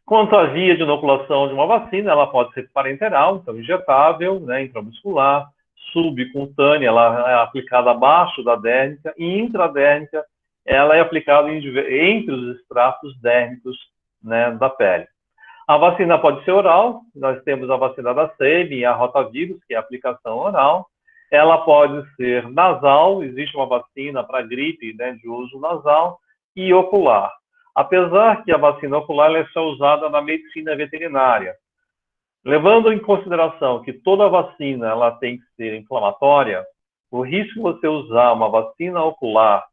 Quanto à via de inoculação de uma vacina, ela pode ser parenteral, então injetável, né, intramuscular, subcutânea, ela é aplicada abaixo da dérmica, e intradérmica, ela é aplicada entre os estratos dérmicos, né, da pele. A vacina pode ser oral, nós temos a vacina da SEB e a rotavírus, que é a aplicação oral. Ela pode ser nasal, existe uma vacina para gripe, né, de uso nasal, e ocular. Apesar que a vacina ocular é só usada na medicina veterinária. Levando em consideração que toda vacina ela tem que ser inflamatória, o risco de você usar uma vacina ocular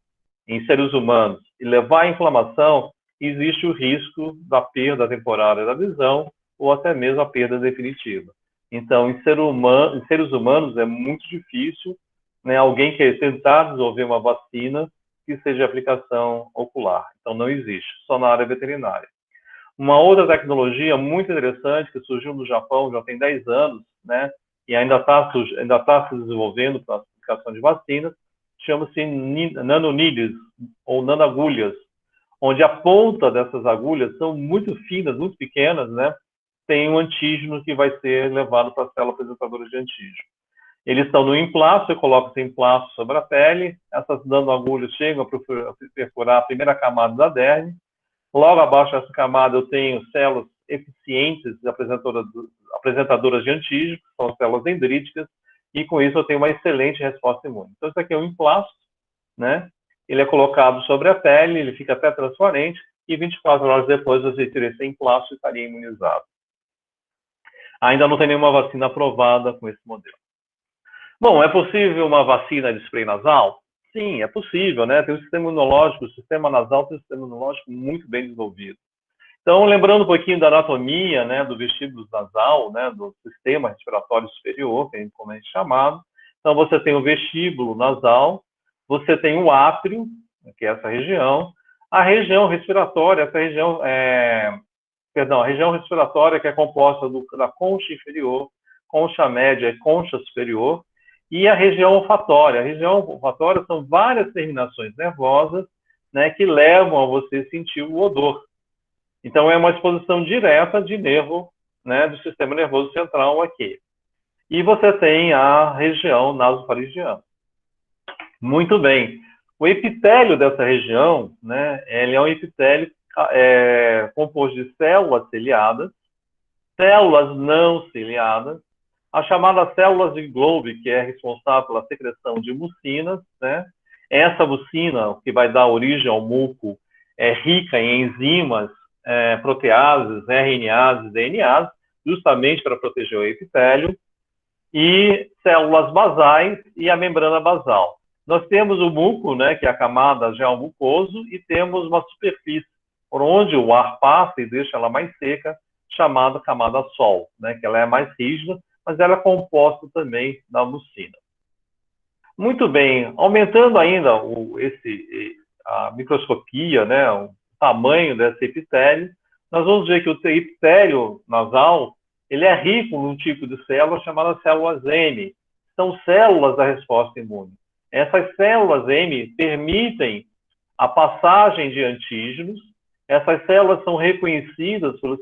em seres humanos e levar à inflamação, existe o risco da perda temporária da visão ou até mesmo a perda definitiva. Então, em seres humanos é muito difícil, né, alguém querer tentar desenvolver uma vacina que seja de aplicação ocular. Então, não existe, só na área veterinária. Uma outra tecnologia muito interessante que surgiu no Japão já tem 10 anos, né, e ainda está se desenvolvendo para a aplicação de vacinas, chama-se nanoneedles, ou nanoagulhas, onde a ponta dessas agulhas são muito finas, muito pequenas, né? Tem um antígeno que vai ser levado para a célula apresentadora de antígeno. Eles estão no emplasto, eu coloco esse emplasto sobre a pele, essas nanoagulhas chegam a perfurar a primeira camada da derme, logo abaixo dessa camada eu tenho células eficientes apresentadoras de antígeno, que são as células dendríticas, e com isso eu tenho uma excelente resposta imune. Então, isso aqui é um emplasto, né? Ele é colocado sobre a pele, ele fica até transparente, e 24 horas depois você teria esse emplasto e estaria imunizado. Ainda não tem nenhuma vacina aprovada com esse modelo. Bom, é possível uma vacina de spray nasal? Sim, é possível, né? Tem um sistema imunológico, o sistema nasal tem um sistema imunológico muito bem desenvolvido. Então, lembrando um pouquinho da anatomia, né, do vestíbulo nasal, né, do sistema respiratório superior, que é comumente chamado. Então, você tem o vestíbulo nasal, você tem o átrio, que é essa região, a região respiratória, a região respiratória que é composta da concha inferior, concha média e concha superior, e a região olfatória. A região olfatória são várias terminações nervosas, né, que levam a você sentir o odor. Então, é uma exposição direta de nervo, né, do sistema nervoso central aqui. E você tem a região nasofaringeana. Muito bem. O epitélio dessa região, né, ele é um epitélio composto de células ciliadas, células não ciliadas, as chamadas células de Globe, que é responsável pela secreção de mucinas, né? Essa mucina, que vai dar origem ao muco, é rica em enzimas, proteases, RNases, DNases, justamente para proteger o epitélio, e células basais e a membrana basal. Nós temos o muco, né, que é a camada gel mucoso, e temos uma superfície por onde o ar passa e deixa ela mais seca, chamada camada sol, né, que ela é mais rígida, mas ela é composta também da mucina. Muito bem, aumentando ainda a microscopia, né, o tamanho desse epitélio, nós vamos ver que o epitélio nasal ele é rico num tipo de célula chamada células M. São células da resposta imune. Essas células M permitem a passagem de antígenos. Essas células são reconhecidas pelas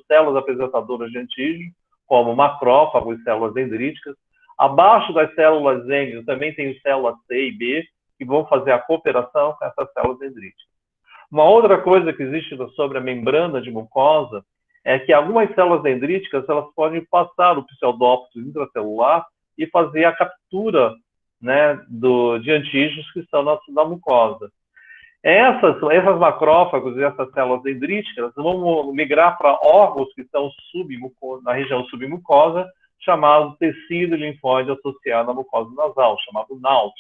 células apresentadoras de antígeno, como macrófagos e células dendríticas. Abaixo das células M, também tem células C e B, que vão fazer a cooperação com essas células dendríticas. Uma outra coisa que existe sobre a membrana de mucosa é que algumas células dendríticas elas podem passar o pseudópito intracelular e fazer a captura, né, de antígenos que estão na mucosa. Essas macrófagos e essas células dendríticas vão migrar para órgãos que estão na região submucosa, chamado tecido linfóide associado à mucosa nasal, chamado NALT.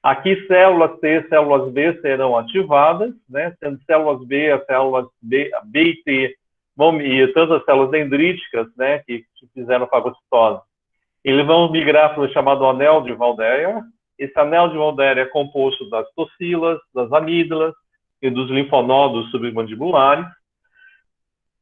Aqui, células T e células B serão ativadas, né? Sendo células B, as células B e T, e tanto as células dendríticas, né, que fizeram fagocitose, eles vão migrar para o chamado anel de Waldeyer. Esse anel de Waldeyer é composto das tocilas, das amígdalas e dos linfonodos submandibulares,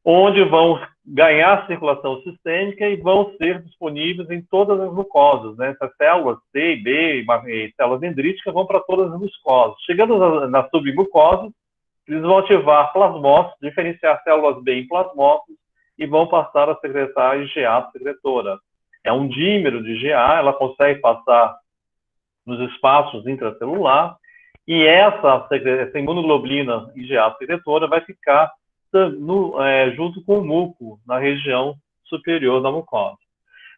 onde vão ganhar circulação sistêmica e vão ser disponíveis em todas as mucosas, né? Essas células T e B e células dendríticas vão para todas as mucosas. Chegando na submucosa, eles vão ativar plasmócitos, diferenciar células B em plasmócitos e vão passar a secretar IgA secretora. É um dímero de IgA, ela consegue passar nos espaços intracelular e essa imunoglobulina IgA secretora vai ficar junto com o muco na região superior da mucosa.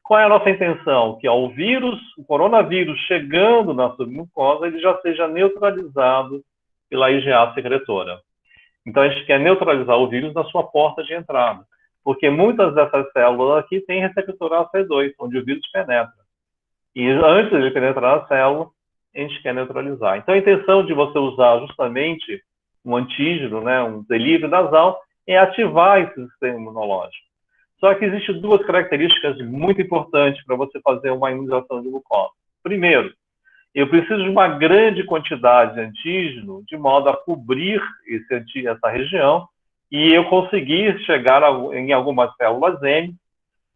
Qual é a nossa intenção? Que o coronavírus chegando na submucosa, ele já seja neutralizado pela IgA secretora. Então, a gente quer neutralizar o vírus na sua porta de entrada, porque muitas dessas células aqui têm receptor AC2, onde o vírus penetra. E antes de ele penetrar na célula, a gente quer neutralizar. Então, a intenção de você usar justamente um antígeno, né, um delírio nasal, é ativar esse sistema imunológico. Só que existem duas características muito importantes para você fazer uma imunização de mucosa. Primeiro, eu preciso de uma grande quantidade de antígeno, de modo a cobrir essa região, e eu conseguir chegar em algumas células M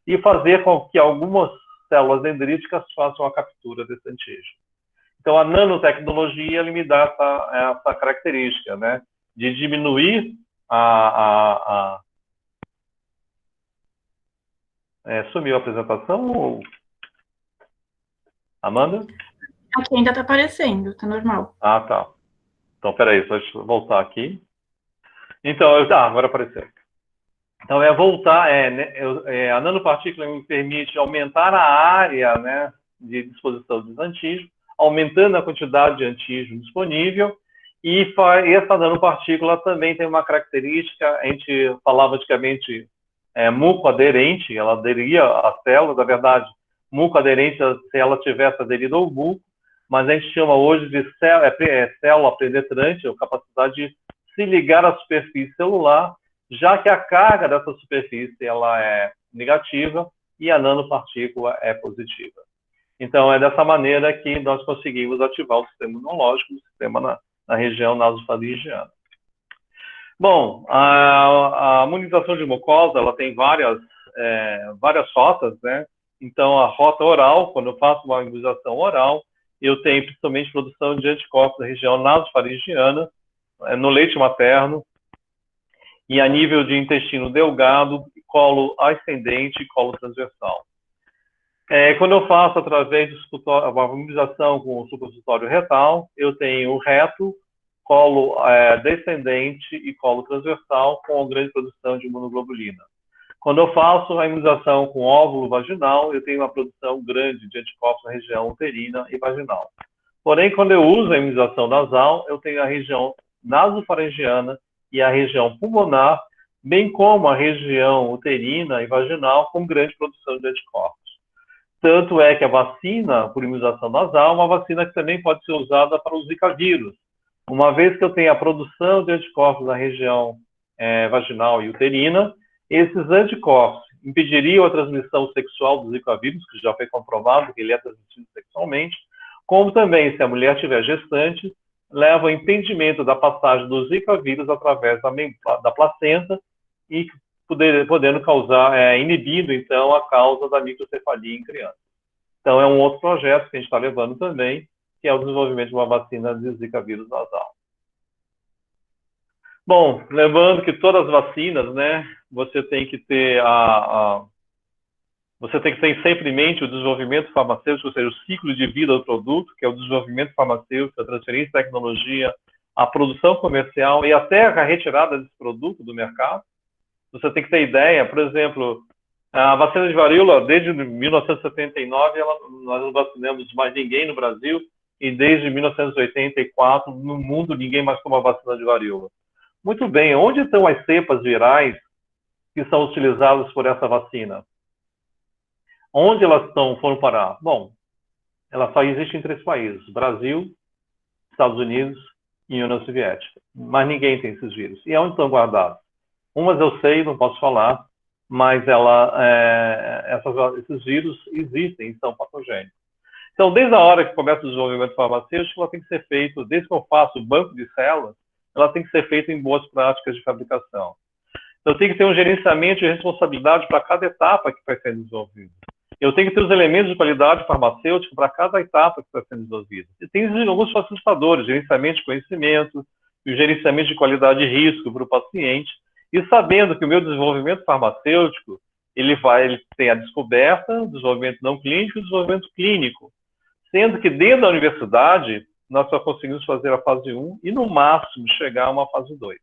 e fazer com que algumas células dendríticas façam a captura desse antígeno. Então, a nanotecnologia me dá essa característica, né, de diminuir sumiu a apresentação, Amanda? Aqui ainda está aparecendo, está normal. Ah, tá. Então, peraí, deixa eu voltar aqui. Então, agora apareceu. Então, a nanopartícula me permite aumentar a área, né, de disposição dos antígenos, aumentando a quantidade de antígeno disponível, e essa nanopartícula também tem uma característica, a gente falava antigamente mucoaderente, ela aderia à célula, na verdade, mucoaderente se ela tivesse aderido ao muco, mas a gente chama hoje de célula penetrante, a capacidade de se ligar à superfície celular, já que a carga dessa superfície ela é negativa e a nanopartícula é positiva. Então, é dessa maneira que nós conseguimos ativar o sistema imunológico, o sistema na região nasofaringiana. Bom, a imunização de mucosa ela tem várias rotas, né? Então, a rota oral, quando eu faço uma imunização oral, eu tenho principalmente produção de anticorpos na região nasofaringiana, no leite materno, e a nível de intestino delgado, colo ascendente e colo transversal. Quando eu faço através de uma imunização com o supositório retal, eu tenho o reto, colo descendente e colo transversal com grande produção de imunoglobulina. Quando eu faço a imunização com óvulo vaginal, eu tenho uma produção grande de anticorpos na região uterina e vaginal. Porém, quando eu uso a imunização nasal, eu tenho a região nasofaringiana e a região pulmonar, bem como a região uterina e vaginal, com grande produção de anticorpos. Tanto é que a vacina por imunização nasal é uma vacina que também pode ser usada para o Zika vírus. Uma vez que eu tenho a produção de anticorpos na região vaginal e uterina, esses anticorpos impediriam a transmissão sexual do Zika vírus, que já foi comprovado que ele é transmitido sexualmente, como também, se a mulher estiver gestante, leva ao impedimento da passagem do Zika vírus através da placenta e podendo causar, inibindo, então, a causa da microcefalia em criança. Então, é um outro projeto que a gente está levando também, que é o desenvolvimento de uma vacina de Zika vírus nasal. Bom, lembrando que todas as vacinas, né, você tem que ter sempre em mente o desenvolvimento farmacêutico, ou seja, o ciclo de vida do produto, que é o desenvolvimento farmacêutico, a transferência de tecnologia, a produção comercial e até a retirada desse produto do mercado. Você tem que ter ideia, por exemplo, a vacina de varíola, desde 1979, nós não vacinamos mais ninguém no Brasil, e desde 1984, no mundo, ninguém mais toma vacina de varíola. Muito bem, onde estão as cepas virais que são utilizadas por essa vacina? Onde elas foram parar? Bom, ela só existe em 3 países: Brasil, Estados Unidos e União Soviética. Mas ninguém tem esses vírus. E onde estão guardados? Umas eu sei, não posso falar, mas esses vírus existem e são patogênicos. Então, desde a hora que começa o desenvolvimento farmacêutico, ela tem que ser feito, desde que eu faço o banco de células, ela tem que ser feita em boas práticas de fabricação. Então, tem que ter um gerenciamento de responsabilidade para cada etapa que vai ser desenvolvida. Eu tenho que ter os elementos de qualidade farmacêutica para cada etapa que está sendo desenvolvida. E tem alguns facilitadores, gerenciamento de conhecimento, e o gerenciamento de qualidade de risco para o paciente, e sabendo que o meu desenvolvimento farmacêutico, ele tem a descoberta, o desenvolvimento não clínico e o desenvolvimento clínico. Sendo que dentro da universidade, nós só conseguimos fazer a fase 1 e, no máximo, chegar a uma fase 2.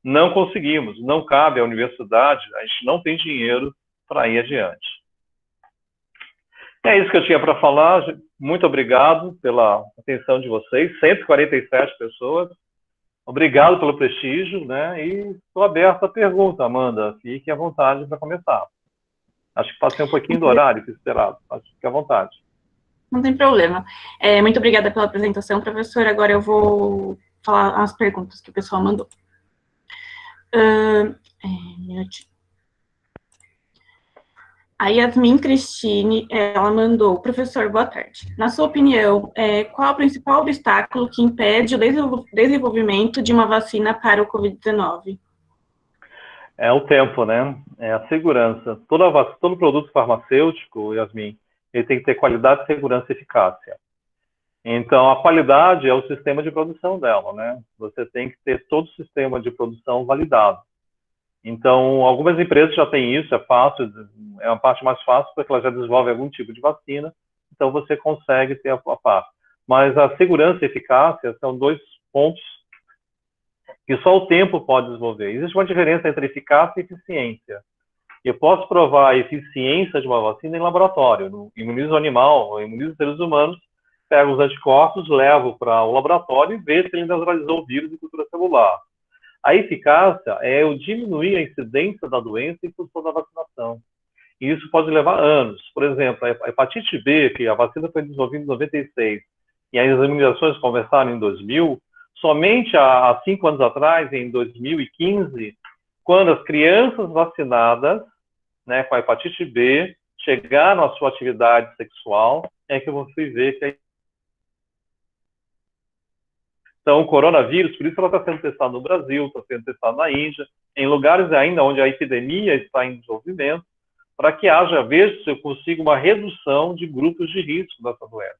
Não conseguimos, não cabe à universidade, a gente não tem dinheiro para ir adiante. É isso que eu tinha para falar. Muito obrigado pela atenção de vocês, 147 pessoas. Obrigado pelo prestígio, né? E estou aberto à pergunta, Amanda. Fique à vontade para começar. Acho que passei um pouquinho do horário que esperado, mas fique à vontade. Não tem problema. Muito obrigada pela apresentação, professor. Agora eu vou falar as perguntas que o pessoal mandou. A Yasmin Cristine, ela mandou: professor, boa tarde. Na sua opinião, qual é o principal obstáculo que impede o desenvolvimento de uma vacina para o Covid-19? É o tempo, né? É a segurança. Todo produto farmacêutico, Yasmin, ele tem que ter qualidade, segurança e eficácia. Então, a qualidade é o sistema de produção dela, né? Você tem que ter todo o sistema de produção validado. Então, algumas empresas já têm isso, é fácil, é uma parte mais fácil, porque elas já desenvolvem algum tipo de vacina, então você consegue ter a parte. Mas a segurança e eficácia são 2 pontos que só o tempo pode desenvolver. Existe uma diferença entre eficácia e eficiência. Eu posso provar a eficiência de uma vacina em laboratório, no imunizo animal, ou imunizo seres humanos, pego os anticorpos, levo para o laboratório e vejo se ele neutralizou o vírus em cultura celular. A eficácia é eu diminuir a incidência da doença em função da vacinação. E isso pode levar anos. Por exemplo, a hepatite B, que a vacina foi desenvolvida em 96, e as imunizações começaram em 2000, somente há 5 anos atrás, em 2015, quando as crianças vacinadas, né, com a hepatite B chegaram à sua atividade sexual, é que eu fui ver que Então, o coronavírus, por isso ela está sendo testada no Brasil, está sendo testada na Índia, em lugares ainda onde a epidemia está em desenvolvimento, para que veja se eu consigo uma redução de grupos de risco dessa doença.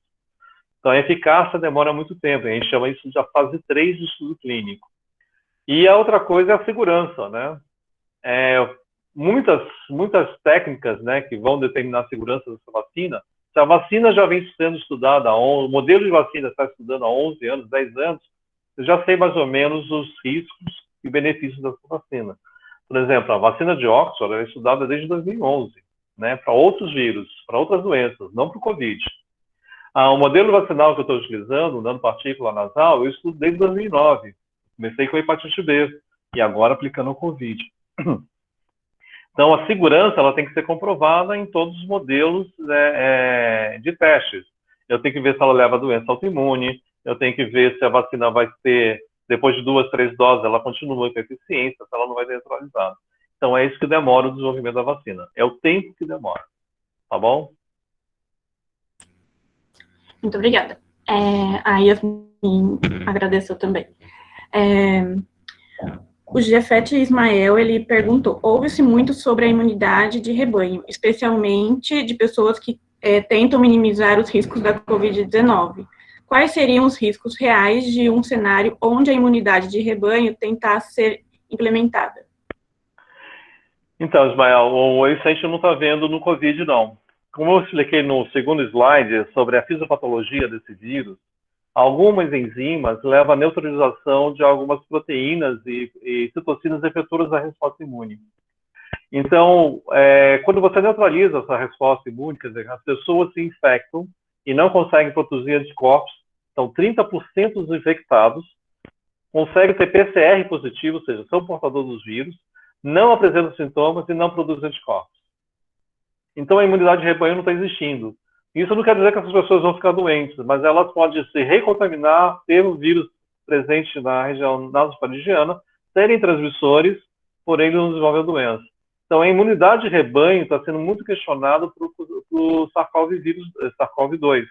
Então, a eficácia demora muito tempo, a gente chama isso de a fase 3 de estudo clínico. E a outra coisa é a segurança, né? Muitas técnicas, né, que vão determinar a segurança dessa vacina, se a vacina já vem sendo estudada, o modelo de vacina está estudando há 11 anos, 10 anos, eu já sei mais ou menos os riscos e benefícios dessa vacina. Por exemplo, a vacina de Oxford é estudada desde 2011, né, para outros vírus, para outras doenças, não para o Covid. O modelo vacinal que eu estou utilizando, o nanopartícula nasal, eu estudo desde 2009. Comecei com a hepatite B e agora aplicando o Covid. Então, a segurança ela tem que ser comprovada em todos os modelos de testes. Eu tenho que ver se ela leva a doença autoimune, eu tenho que ver se a vacina vai ter, depois de 2, 3 doses, ela continua com eficiência, se ela não vai ser neutralizada. Então, é isso que demora o desenvolvimento da vacina. É o tempo que demora. Tá bom? Muito obrigada. A Yasmin agradeceu também. O Jefete Ismael, ele perguntou: ouve-se muito sobre a imunidade de rebanho, especialmente de pessoas que tentam minimizar os riscos da Covid-19. Quais seriam os riscos reais de um cenário onde a imunidade de rebanho tentasse ser implementada? Então, Ismael, isso a gente não está vendo no Covid, não. Como eu expliquei no segundo slide sobre a fisiopatologia desse vírus, Algumas enzimas levam à neutralização de algumas proteínas e citocinas efetoras da resposta imune. Então, quando você neutraliza essa resposta imune, quer dizer, as pessoas se infectam e não conseguem produzir anticorpos, então 30% dos infectados conseguem ter PCR positivo, ou seja, são portadores dos vírus, não apresentam sintomas e não produzem anticorpos. Então, a imunidade de rebanho não está existindo. Isso não quer dizer que essas pessoas vão ficar doentes, mas elas podem se recontaminar, ter o vírus presente na região nasofaringiana, serem transmissores, porém não desenvolvem a doença. Então, a imunidade de rebanho está sendo muito questionada para o SARS-CoV-2,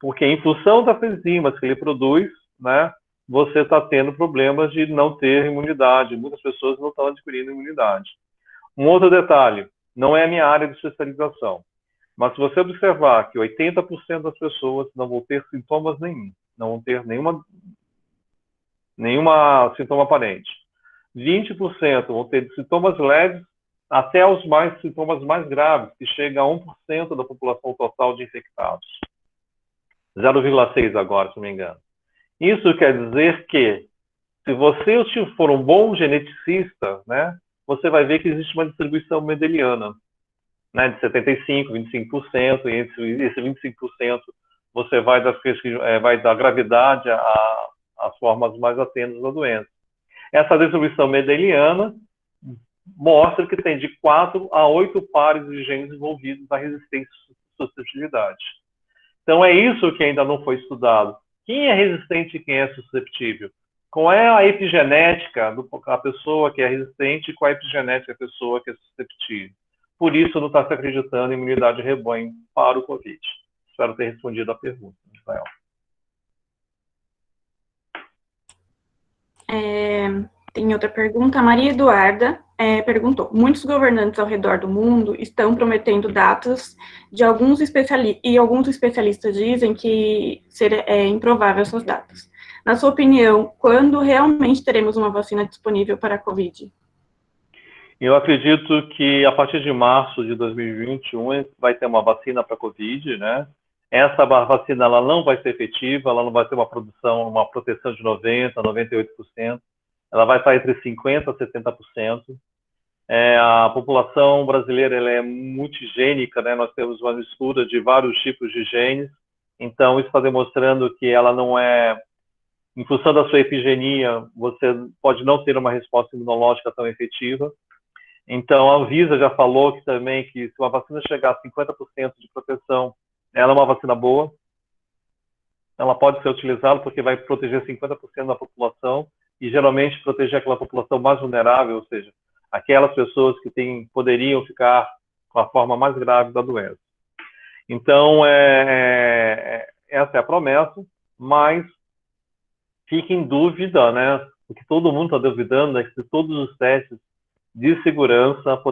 porque em função das enzimas que ele produz, né, você está tendo problemas de não ter imunidade. Muitas pessoas não estão adquirindo imunidade. Um outro detalhe, não é a minha área de especialização, mas se você observar que 80% das pessoas não vão ter sintomas nenhum, não vão ter nenhuma sintoma aparente. 20% vão ter sintomas leves até os sintomas mais graves, que chega a 1% da população total de infectados. 0,6 agora, se não me engano. Isso quer dizer que, se você for um bom geneticista, né, você vai ver que existe uma distribuição mendeliana, né, de 75%, 25%, e esse 25% você vai dar gravidade às formas mais atenuadas da doença. Essa distribuição mendeliana mostra que tem de 4 a 8 pares de genes envolvidos na resistência e suscetibilidade. Então, é isso que ainda não foi estudado. Quem é resistente e quem é susceptível? Qual é a epigenética da pessoa que é resistente e qual é a epigenética da pessoa que é susceptível? Por isso, não está se acreditando em imunidade de rebanho para o Covid. Espero ter respondido a pergunta, Rafael. Tem outra pergunta. A Maria Eduarda perguntou: muitos governantes ao redor do mundo estão prometendo datas de alguns especialistas, e alguns especialistas dizem que é improvável essas datas. Na sua opinião, quando realmente teremos uma vacina disponível para a Covid? Eu acredito que a partir de março de 2021 vai ter uma vacina para a Covid, né? Essa vacina ela não vai ser efetiva, ela não vai ter uma proteção de 90%, 98%. Ela vai estar entre 50% a 70%. A população brasileira ela é multigênica, né? Nós temos uma mistura de vários tipos de genes, então isso está demonstrando que ela não é, em função da sua epigenia, você pode não ter uma resposta imunológica tão efetiva. Então, a Anvisa já falou que também que se uma vacina chegar a 50% de proteção, ela é uma vacina boa, ela pode ser utilizada porque vai proteger 50% da população e geralmente proteger aquela população mais vulnerável, ou seja, aquelas pessoas que poderiam ficar com a forma mais grave da doença. Então, essa é a promessa, mas fica em dúvida, né? O que todo mundo está duvidando é que se todos os testes de segurança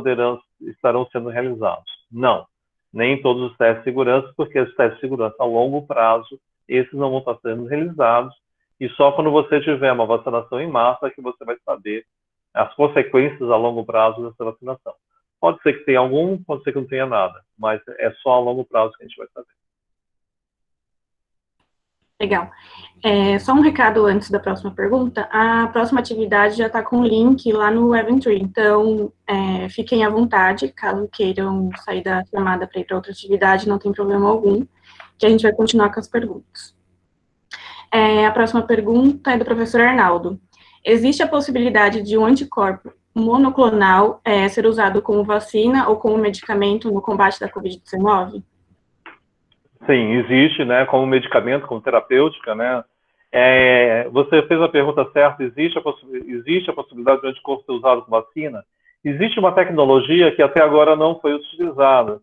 estarão sendo realizados. Não, nem todos os testes de segurança, porque os testes de segurança a longo prazo, esses não vão estar sendo realizados, e só quando você tiver uma vacinação em massa que você vai saber as consequências a longo prazo dessa vacinação. Pode ser que tenha algum, pode ser que não tenha nada, mas é só a longo prazo que a gente vai saber. Legal. Só um recado antes da próxima pergunta. A próxima atividade já está com o link lá no Eventry, então fiquem à vontade, caso queiram sair da chamada para ir para outra atividade, não tem problema algum, que a gente vai continuar com as perguntas. A próxima pergunta é do professor Arnaldo. Existe a possibilidade de um anticorpo monoclonal ser usado como vacina ou como medicamento no combate da Covid-19? Sim, existe, né, como medicamento, como terapêutica, né? Você fez a pergunta certa, existe a possibilidade de um anticorpo ser usado como vacina? Existe uma tecnologia que até agora não foi utilizada,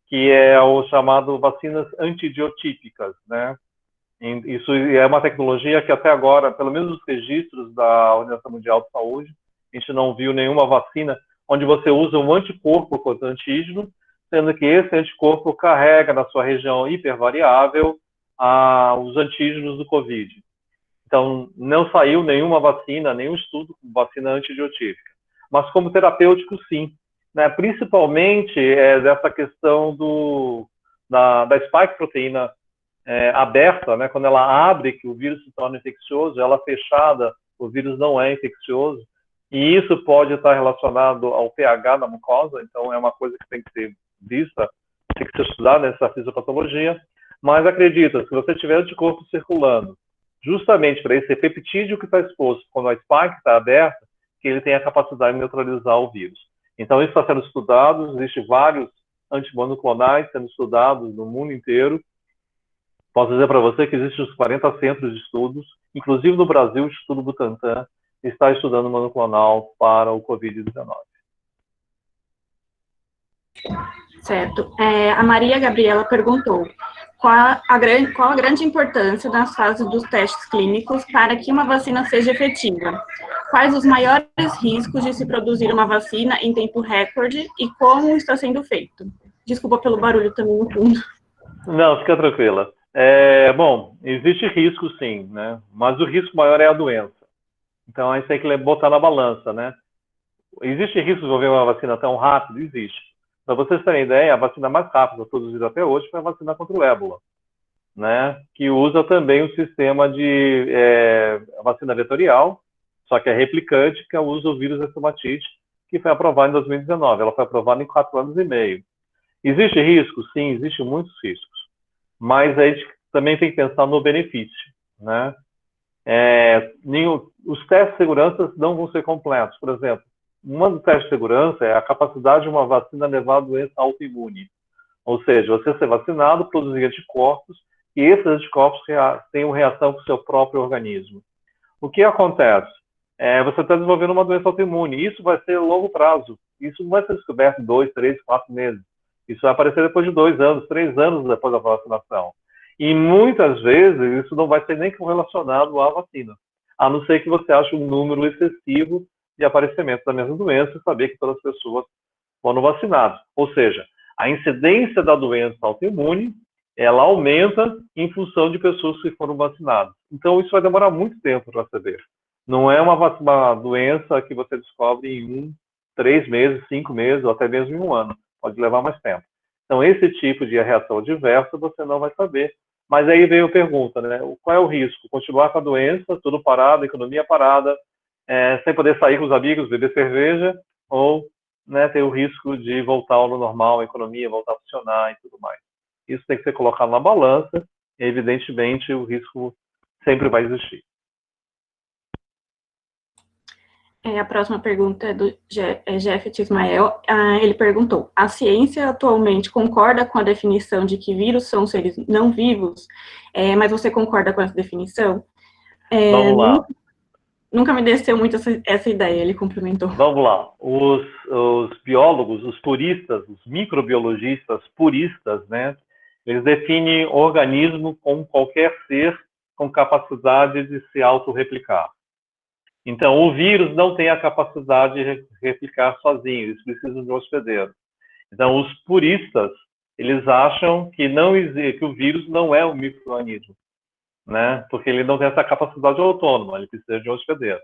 que é o chamado vacinas antidiotípicas, né? Isso é uma tecnologia que até agora, pelo menos os registros da Organização Mundial de Saúde, a gente não viu nenhuma vacina onde você usa um anticorpo contra antígeno, sendo que esse anticorpo carrega na sua região hipervariável os antígenos do Covid. Então, não saiu nenhuma vacina, nenhum estudo com vacina antidiotípica. Mas como terapêutico, sim. Né? Principalmente dessa questão da spike proteína aberta, né, quando ela abre, que o vírus se torna infeccioso, ela fechada, o vírus não é infeccioso, e isso pode estar relacionado ao pH da mucosa, então é uma coisa que tem que ser vista, tem que ser estudada nessa fisiopatologia, mas acredita, se você tiver anticorpo circulando, justamente para esse peptídeo que está exposto, quando a spike está aberta, que ele tem a capacidade de neutralizar o vírus. Então isso está sendo estudado, existem vários antimonoclonais sendo estudados no mundo inteiro. Posso dizer para você que existem uns 40 centros de estudos, inclusive no Brasil, o Instituto Butantan está estudando monoclonal para o Covid-19. Certo. A Maria Gabriela perguntou qual a grande importância nas fases dos testes clínicos para que uma vacina seja efetiva? Quais os maiores riscos de se produzir uma vacina em tempo recorde e como está sendo feito? Desculpa pelo barulho também no fundo. Não, fica tranquila. Bom, existe risco sim, né? Mas o risco maior é a doença. Então, a gente tem que botar na balança, né? Existe risco de desenvolver uma vacina tão rápido? Existe. Para vocês terem ideia, a vacina mais rápida produzida até hoje foi a vacina contra o ébola, né? Que usa também o sistema de vacina vetorial, só que é replicante, que usa o vírus da estomatite, que foi aprovado em 2019. Ela foi aprovada em 4 anos e meio. Existe risco? Sim, existem muitos riscos. Mas a gente também tem que pensar no benefício, né? Os testes de segurança não vão ser completos. Por exemplo, um dos testes de segurança é a capacidade de uma vacina levar a doença autoimune. Ou seja, você ser vacinado, produzir anticorpos, e esses anticorpos tenham reação com o seu próprio organismo. O que acontece? Você está desenvolvendo uma doença autoimune. Isso vai ser a longo prazo. Isso não vai ser descoberto em 2, 3, 4 meses. Isso vai aparecer depois de 2 anos, 3 anos depois da vacinação. E muitas vezes isso não vai ser nem relacionado à vacina, a não ser que você ache um número excessivo de aparecimento da mesma doença e saber que todas as pessoas foram vacinadas. Ou seja, a incidência da doença autoimune, ela aumenta em função de pessoas que foram vacinadas. Então isso vai demorar muito tempo para saber. Não é uma doença que você descobre em 3 meses, 5 meses, ou até mesmo em 1 ano. Pode levar mais tempo. Então, esse tipo de reação adversa você não vai saber. Mas aí veio a pergunta, né? Qual é o risco? Continuar com a doença, tudo parado, economia parada, sem poder sair com os amigos, beber cerveja, ou, né, ter o risco de voltar ao normal, a economia voltar a funcionar e tudo mais. Isso tem que ser colocado na balança, e evidentemente o risco sempre vai existir. A próxima pergunta é do Jeffet Ismael. Ele perguntou: a ciência atualmente concorda com a definição de que vírus são seres não vivos? Mas você concorda com essa definição? Vamos lá. Nunca me desceu muito essa ideia, ele complementou. Vamos lá. Os biólogos, os puristas, os microbiologistas puristas, né? Eles definem organismo como qualquer ser com capacidade de se autorreplicar. Então, o vírus não tem a capacidade de replicar sozinho, eles precisam de um hospedeiro. Então, os puristas, eles acham que o vírus não é um micro-organismo, né? Porque ele não tem essa capacidade autônoma, ele precisa de um hospedeiro.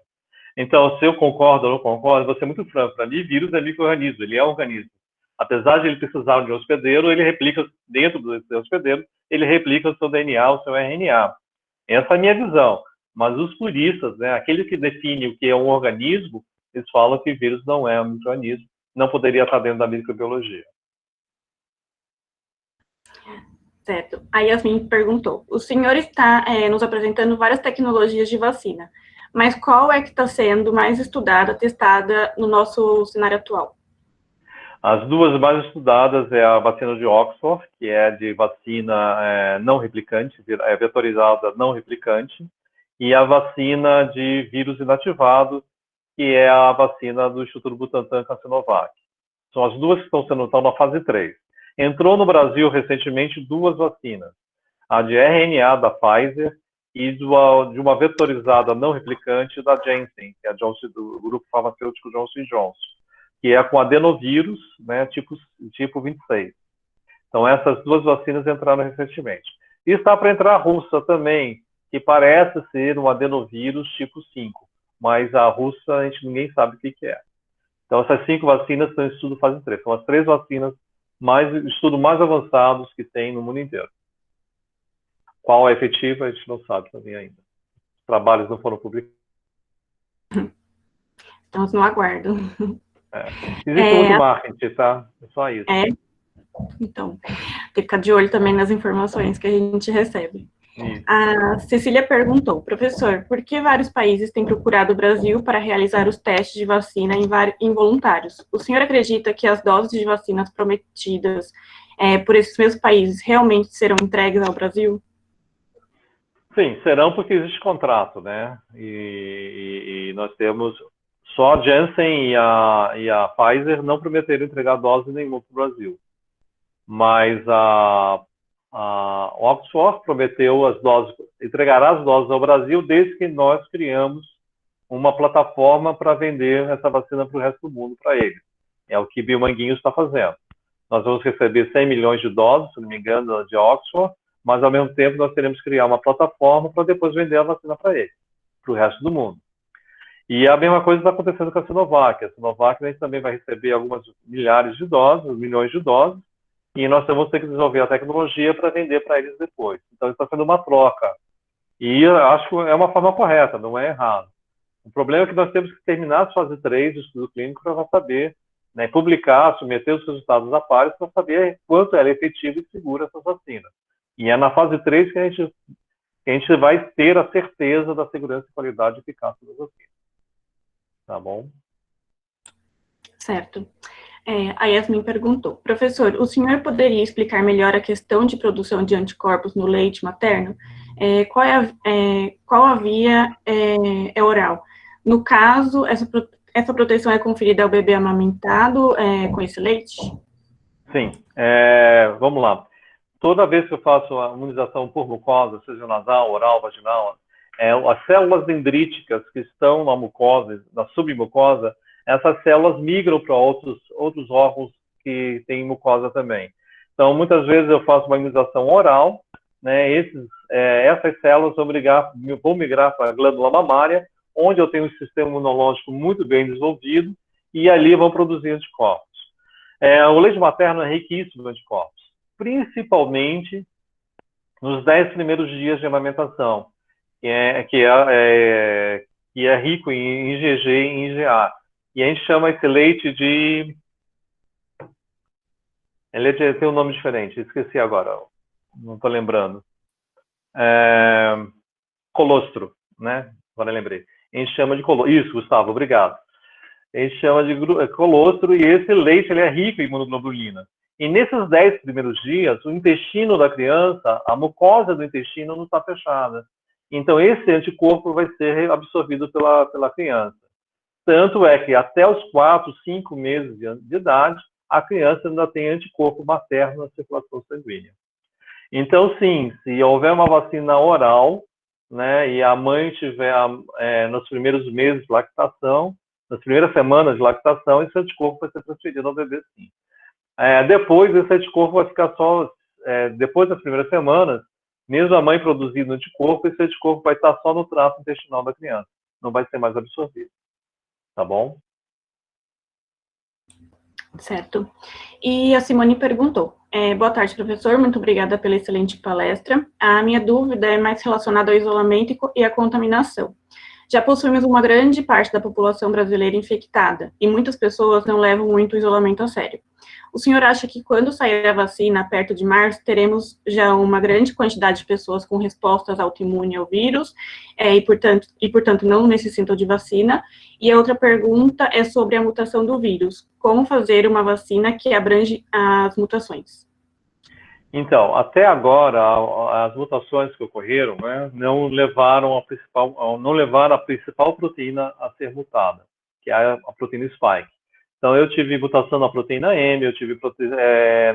Então, se eu concordo ou não concordo, vou ser muito franco. Para mim, vírus é micro-organismo, ele é um organismo. Apesar de ele precisar de um hospedeiro, ele replica dentro do seu hospedeiro, ele replica o seu DNA, o seu RNA. Essa é a minha visão. Mas os puristas, né, aquele que define o que é um organismo, eles falam que vírus não é um micro-organismo, não poderia estar dentro da microbiologia. Certo. A Yasmin perguntou: o senhor está nos apresentando várias tecnologias de vacina, mas qual é que está sendo mais estudada, testada no nosso cenário atual? As duas mais estudadas é a vacina de Oxford, que é de vacina não replicante, vetorizada não replicante, e a vacina de vírus inativado, que é a vacina do Instituto Butantan com a Sinovac. São as duas que estão na fase 3. Entrou no Brasil recentemente 2 vacinas, a de RNA da Pfizer e de uma vetorizada não replicante da Janssen, que é do grupo farmacêutico Johnson & Johnson, que é com adenovírus, né, tipo 26. Então, essas 2 vacinas entraram recentemente. E está para entrar a russa também, que parece ser um adenovírus tipo 5, mas a russa ninguém sabe o que é. Então, essas 5 vacinas estão em estudo fase 3. São as 3 vacinas estudos mais avançados que tem no mundo inteiro. Qual é efetiva, a gente não sabe também ainda. Os trabalhos não foram publicados. Estamos no aguardo. Existe muito marketing, tá? É só isso. Então, tem que ficar de olho também nas informações que a gente recebe. Isso. A Cecília perguntou, professor, por que vários países têm procurado o Brasil para realizar os testes de vacina em voluntários? O senhor acredita que as doses de vacinas prometidas por esses mesmos países realmente serão entregues ao Brasil? Sim, serão porque existe contrato, né? E nós temos só a Janssen e a Pfizer não prometeram entregar dose nenhuma para o Brasil. Mas a Oxford prometeu as doses, entregará as doses ao Brasil desde que nós criamos uma plataforma para vender essa vacina para o resto do mundo para eles. É o que Biomanguinhos está fazendo. Nós vamos receber 100 milhões de doses, se não me engano, de Oxford, mas ao mesmo tempo nós teremos que criar uma plataforma para depois vender a vacina para eles, para o resto do mundo. E a mesma coisa está acontecendo com a Sinovac. A Sinovac a gente também vai receber algumas milhares de doses, milhões de doses, e nós vamos ter que desenvolver a tecnologia para vender para eles depois. Então está sendo uma troca. E eu acho que é uma forma correta, não é errado. O problema é que nós temos que terminar a fase 3 do estudo clínico para saber, né, publicar, submeter os resultados a pares para saber quanto ela é efetiva e segura essa vacina. E é na fase 3 que a gente vai ter a certeza da segurança, qualidade e eficácia da vacina. Tá bom? Certo. A Yasmin perguntou, professor, o senhor poderia explicar melhor a questão de produção de anticorpos no leite materno? Qual a via oral? No caso, essa proteção é conferida ao bebê amamentado com esse leite? Sim. Vamos lá. Toda vez que eu faço a imunização por mucosa, seja nasal, oral, vaginal, as células dendríticas que estão na mucosa, na submucosa, essas células migram para outros órgãos que têm mucosa também. Então, muitas vezes eu faço uma imunização oral, né, essas células vão migrar para a glândula mamária, onde eu tenho um sistema imunológico muito bem desenvolvido, e ali vão produzir anticorpos. O leite materno é riquíssimo de anticorpos, principalmente nos 10 primeiros dias de amamentação, que é rico em IgG e em IgA. E a gente chama esse leite de... Ele tem um nome diferente, esqueci agora, não estou lembrando. Colostro, né? Agora lembrei. A gente chama de colostro. Isso, Gustavo, obrigado. A gente chama de colostro e esse leite ele é rico em imunoglobulina. E nesses 10 primeiros dias, o intestino da criança, a mucosa do intestino não está fechada. Então, esse anticorpo vai ser absorvido pela criança. Tanto é que até os 4, 5 meses de idade, a criança ainda tem anticorpo materno na circulação sanguínea. Então, sim, se houver uma vacina oral, né, e a mãe tiver nos primeiros meses de lactação, nas primeiras semanas de lactação, esse anticorpo vai ser transferido ao bebê, sim. Depois, esse anticorpo vai ficar só, depois das primeiras semanas, mesmo a mãe produzindo anticorpo, esse anticorpo vai estar só no trato intestinal da criança, não vai ser mais absorvido. Tá bom? Certo. E a Simone perguntou, boa tarde, professor, muito obrigada pela excelente palestra. A minha dúvida é mais relacionada ao isolamento e à contaminação. Já possuímos uma grande parte da população brasileira infectada, e muitas pessoas não levam muito o isolamento a sério. O senhor acha que quando sair a vacina, perto de março, teremos já uma grande quantidade de pessoas com respostas autoimunes ao vírus, e, portanto, não necessitam de vacina? E a outra pergunta é sobre a mutação do vírus. Como fazer uma vacina que abrange as mutações? Então, até agora, as mutações que ocorreram, né, não levaram a principal proteína a ser mutada, que é a proteína spike. Então, eu tive mutação na proteína M, eu tive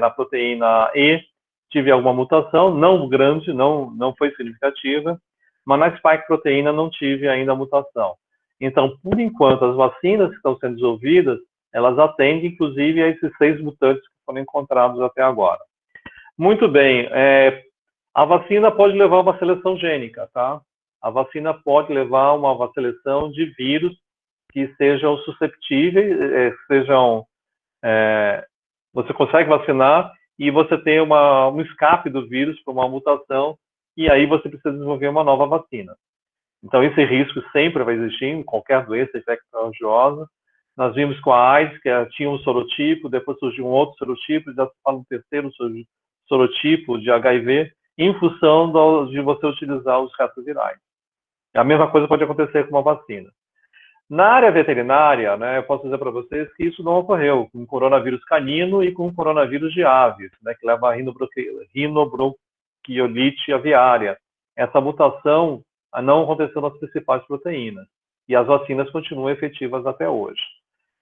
na proteína E, tive alguma mutação, não grande, não foi significativa, mas na spike proteína não tive ainda a mutação. Então, por enquanto, as vacinas que estão sendo desenvolvidas, elas atendem, inclusive, a esses 6 mutantes que foram encontrados até agora. Muito bem, a vacina pode levar a uma seleção gênica, tá? A vacina pode levar a uma seleção de vírus que sejam susceptíveis, você consegue vacinar e você tem um escape do vírus para uma mutação e aí você precisa desenvolver uma nova vacina. Então, esse risco sempre vai existir em qualquer doença infecto-contagiosa. Nós vimos com a AIDS, que tinha um sorotipo, depois surgiu um outro sorotipo, já se fala um terceiro sorotipo de HIV, em função de você utilizar os retrovirais. A mesma coisa pode acontecer com uma vacina. Na área veterinária, né, eu posso dizer para vocês que isso não ocorreu com o coronavírus canino e com o coronavírus de aves, né, que leva a rinobronquiolite aviária. Essa mutação não aconteceu nas principais proteínas. E as vacinas continuam efetivas até hoje.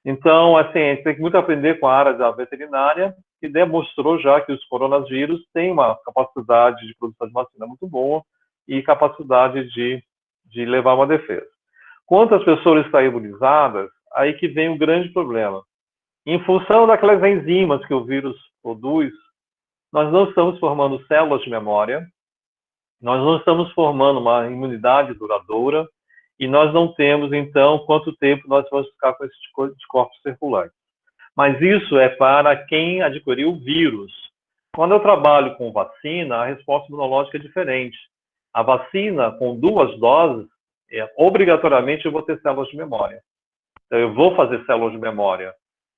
Então, assim, a gente tem que muito aprender com a área da veterinária, que demonstrou já que os coronavírus têm uma capacidade de produção de vacina muito boa e capacidade de levar uma defesa. Quanto às pessoas estarem imunizadas, aí que vem um grande problema. Em função daquelas enzimas que o vírus produz, nós não estamos formando células de memória, nós não estamos formando uma imunidade duradoura, e nós não temos, então, quanto tempo nós vamos ficar com esses anticorpos circulantes. Mas isso é para quem adquiriu o vírus. Quando eu trabalho com vacina, a resposta imunológica é diferente. A vacina, com 2 doses, obrigatoriamente eu vou ter células de memória. Então, eu vou fazer células de memória,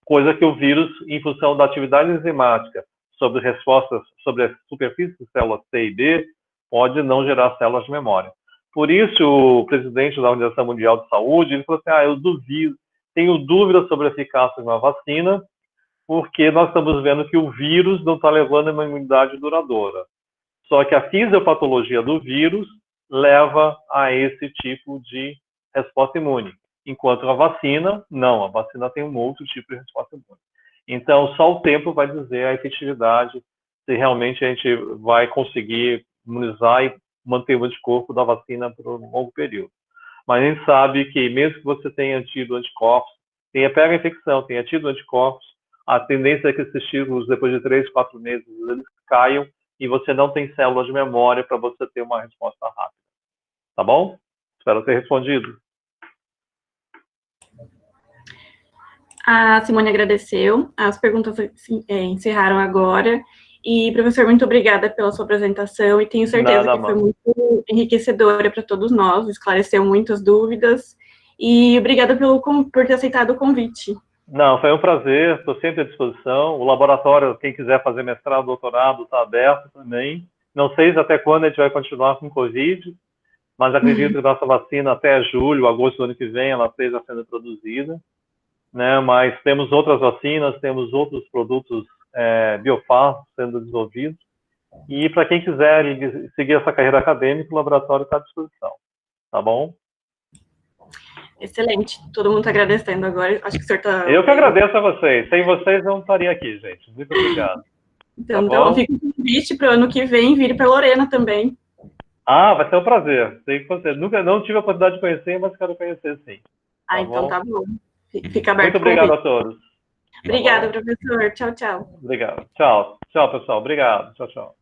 coisa que o vírus, em função da atividade enzimática sobre respostas sobre a superfície de células C e B, pode não gerar células de memória. Por isso, o presidente da Organização Mundial de Saúde ele falou assim, eu duvido, tenho dúvidas sobre a eficácia de uma vacina, porque nós estamos vendo que o vírus não está levando a uma imunidade duradoura. Só que a fisiopatologia do vírus leva a esse tipo de resposta imune. Enquanto a vacina, não. A vacina tem um outro tipo de resposta imune. Então, só o tempo vai dizer a efetividade, se realmente a gente vai conseguir imunizar e manter o anticorpo da vacina por um longo período. Mas a gente sabe que mesmo que você tenha tido anticorpos, tenha pego a infecção, tenha tido anticorpos, a tendência é que esses títulos, depois de 3, 4 meses, eles caiam e você não tem células de memória para você ter uma resposta rápida. Tá bom? Espero ter respondido. A Simone agradeceu, as perguntas encerraram agora. E, professor, muito obrigada pela sua apresentação e tenho certeza que foi muito enriquecedora para todos nós, esclareceu muitas dúvidas e obrigada por ter aceitado o convite. Não, foi um prazer, estou sempre à disposição. O laboratório, quem quiser fazer mestrado, doutorado, está aberto também. Não sei até quando a gente vai continuar com Covid, mas acredito que nossa vacina até julho, agosto do ano que vem, ela esteja sendo produzida. Né? Mas temos outras vacinas, temos outros produtos biofármacos sendo desenvolvidos. E para quem quiser seguir essa carreira acadêmica, o laboratório está à disposição. Tá bom? Excelente. Todo mundo está agradecendo agora. Acho que o senhor está... Eu que agradeço a vocês. Sem vocês, eu não estaria aqui, gente. Muito obrigado. Então fica um convite para o ano que vem vir para Lorena também. Vai ser um prazer. Sei que você nunca não tive a oportunidade de conhecer, mas quero conhecer sim. Então tá bom. Fica aberto. Muito obrigado a todos. Obrigada, professor. Tchau, tchau. Obrigado. Tchau. Tchau, pessoal. Obrigado. Tchau, tchau.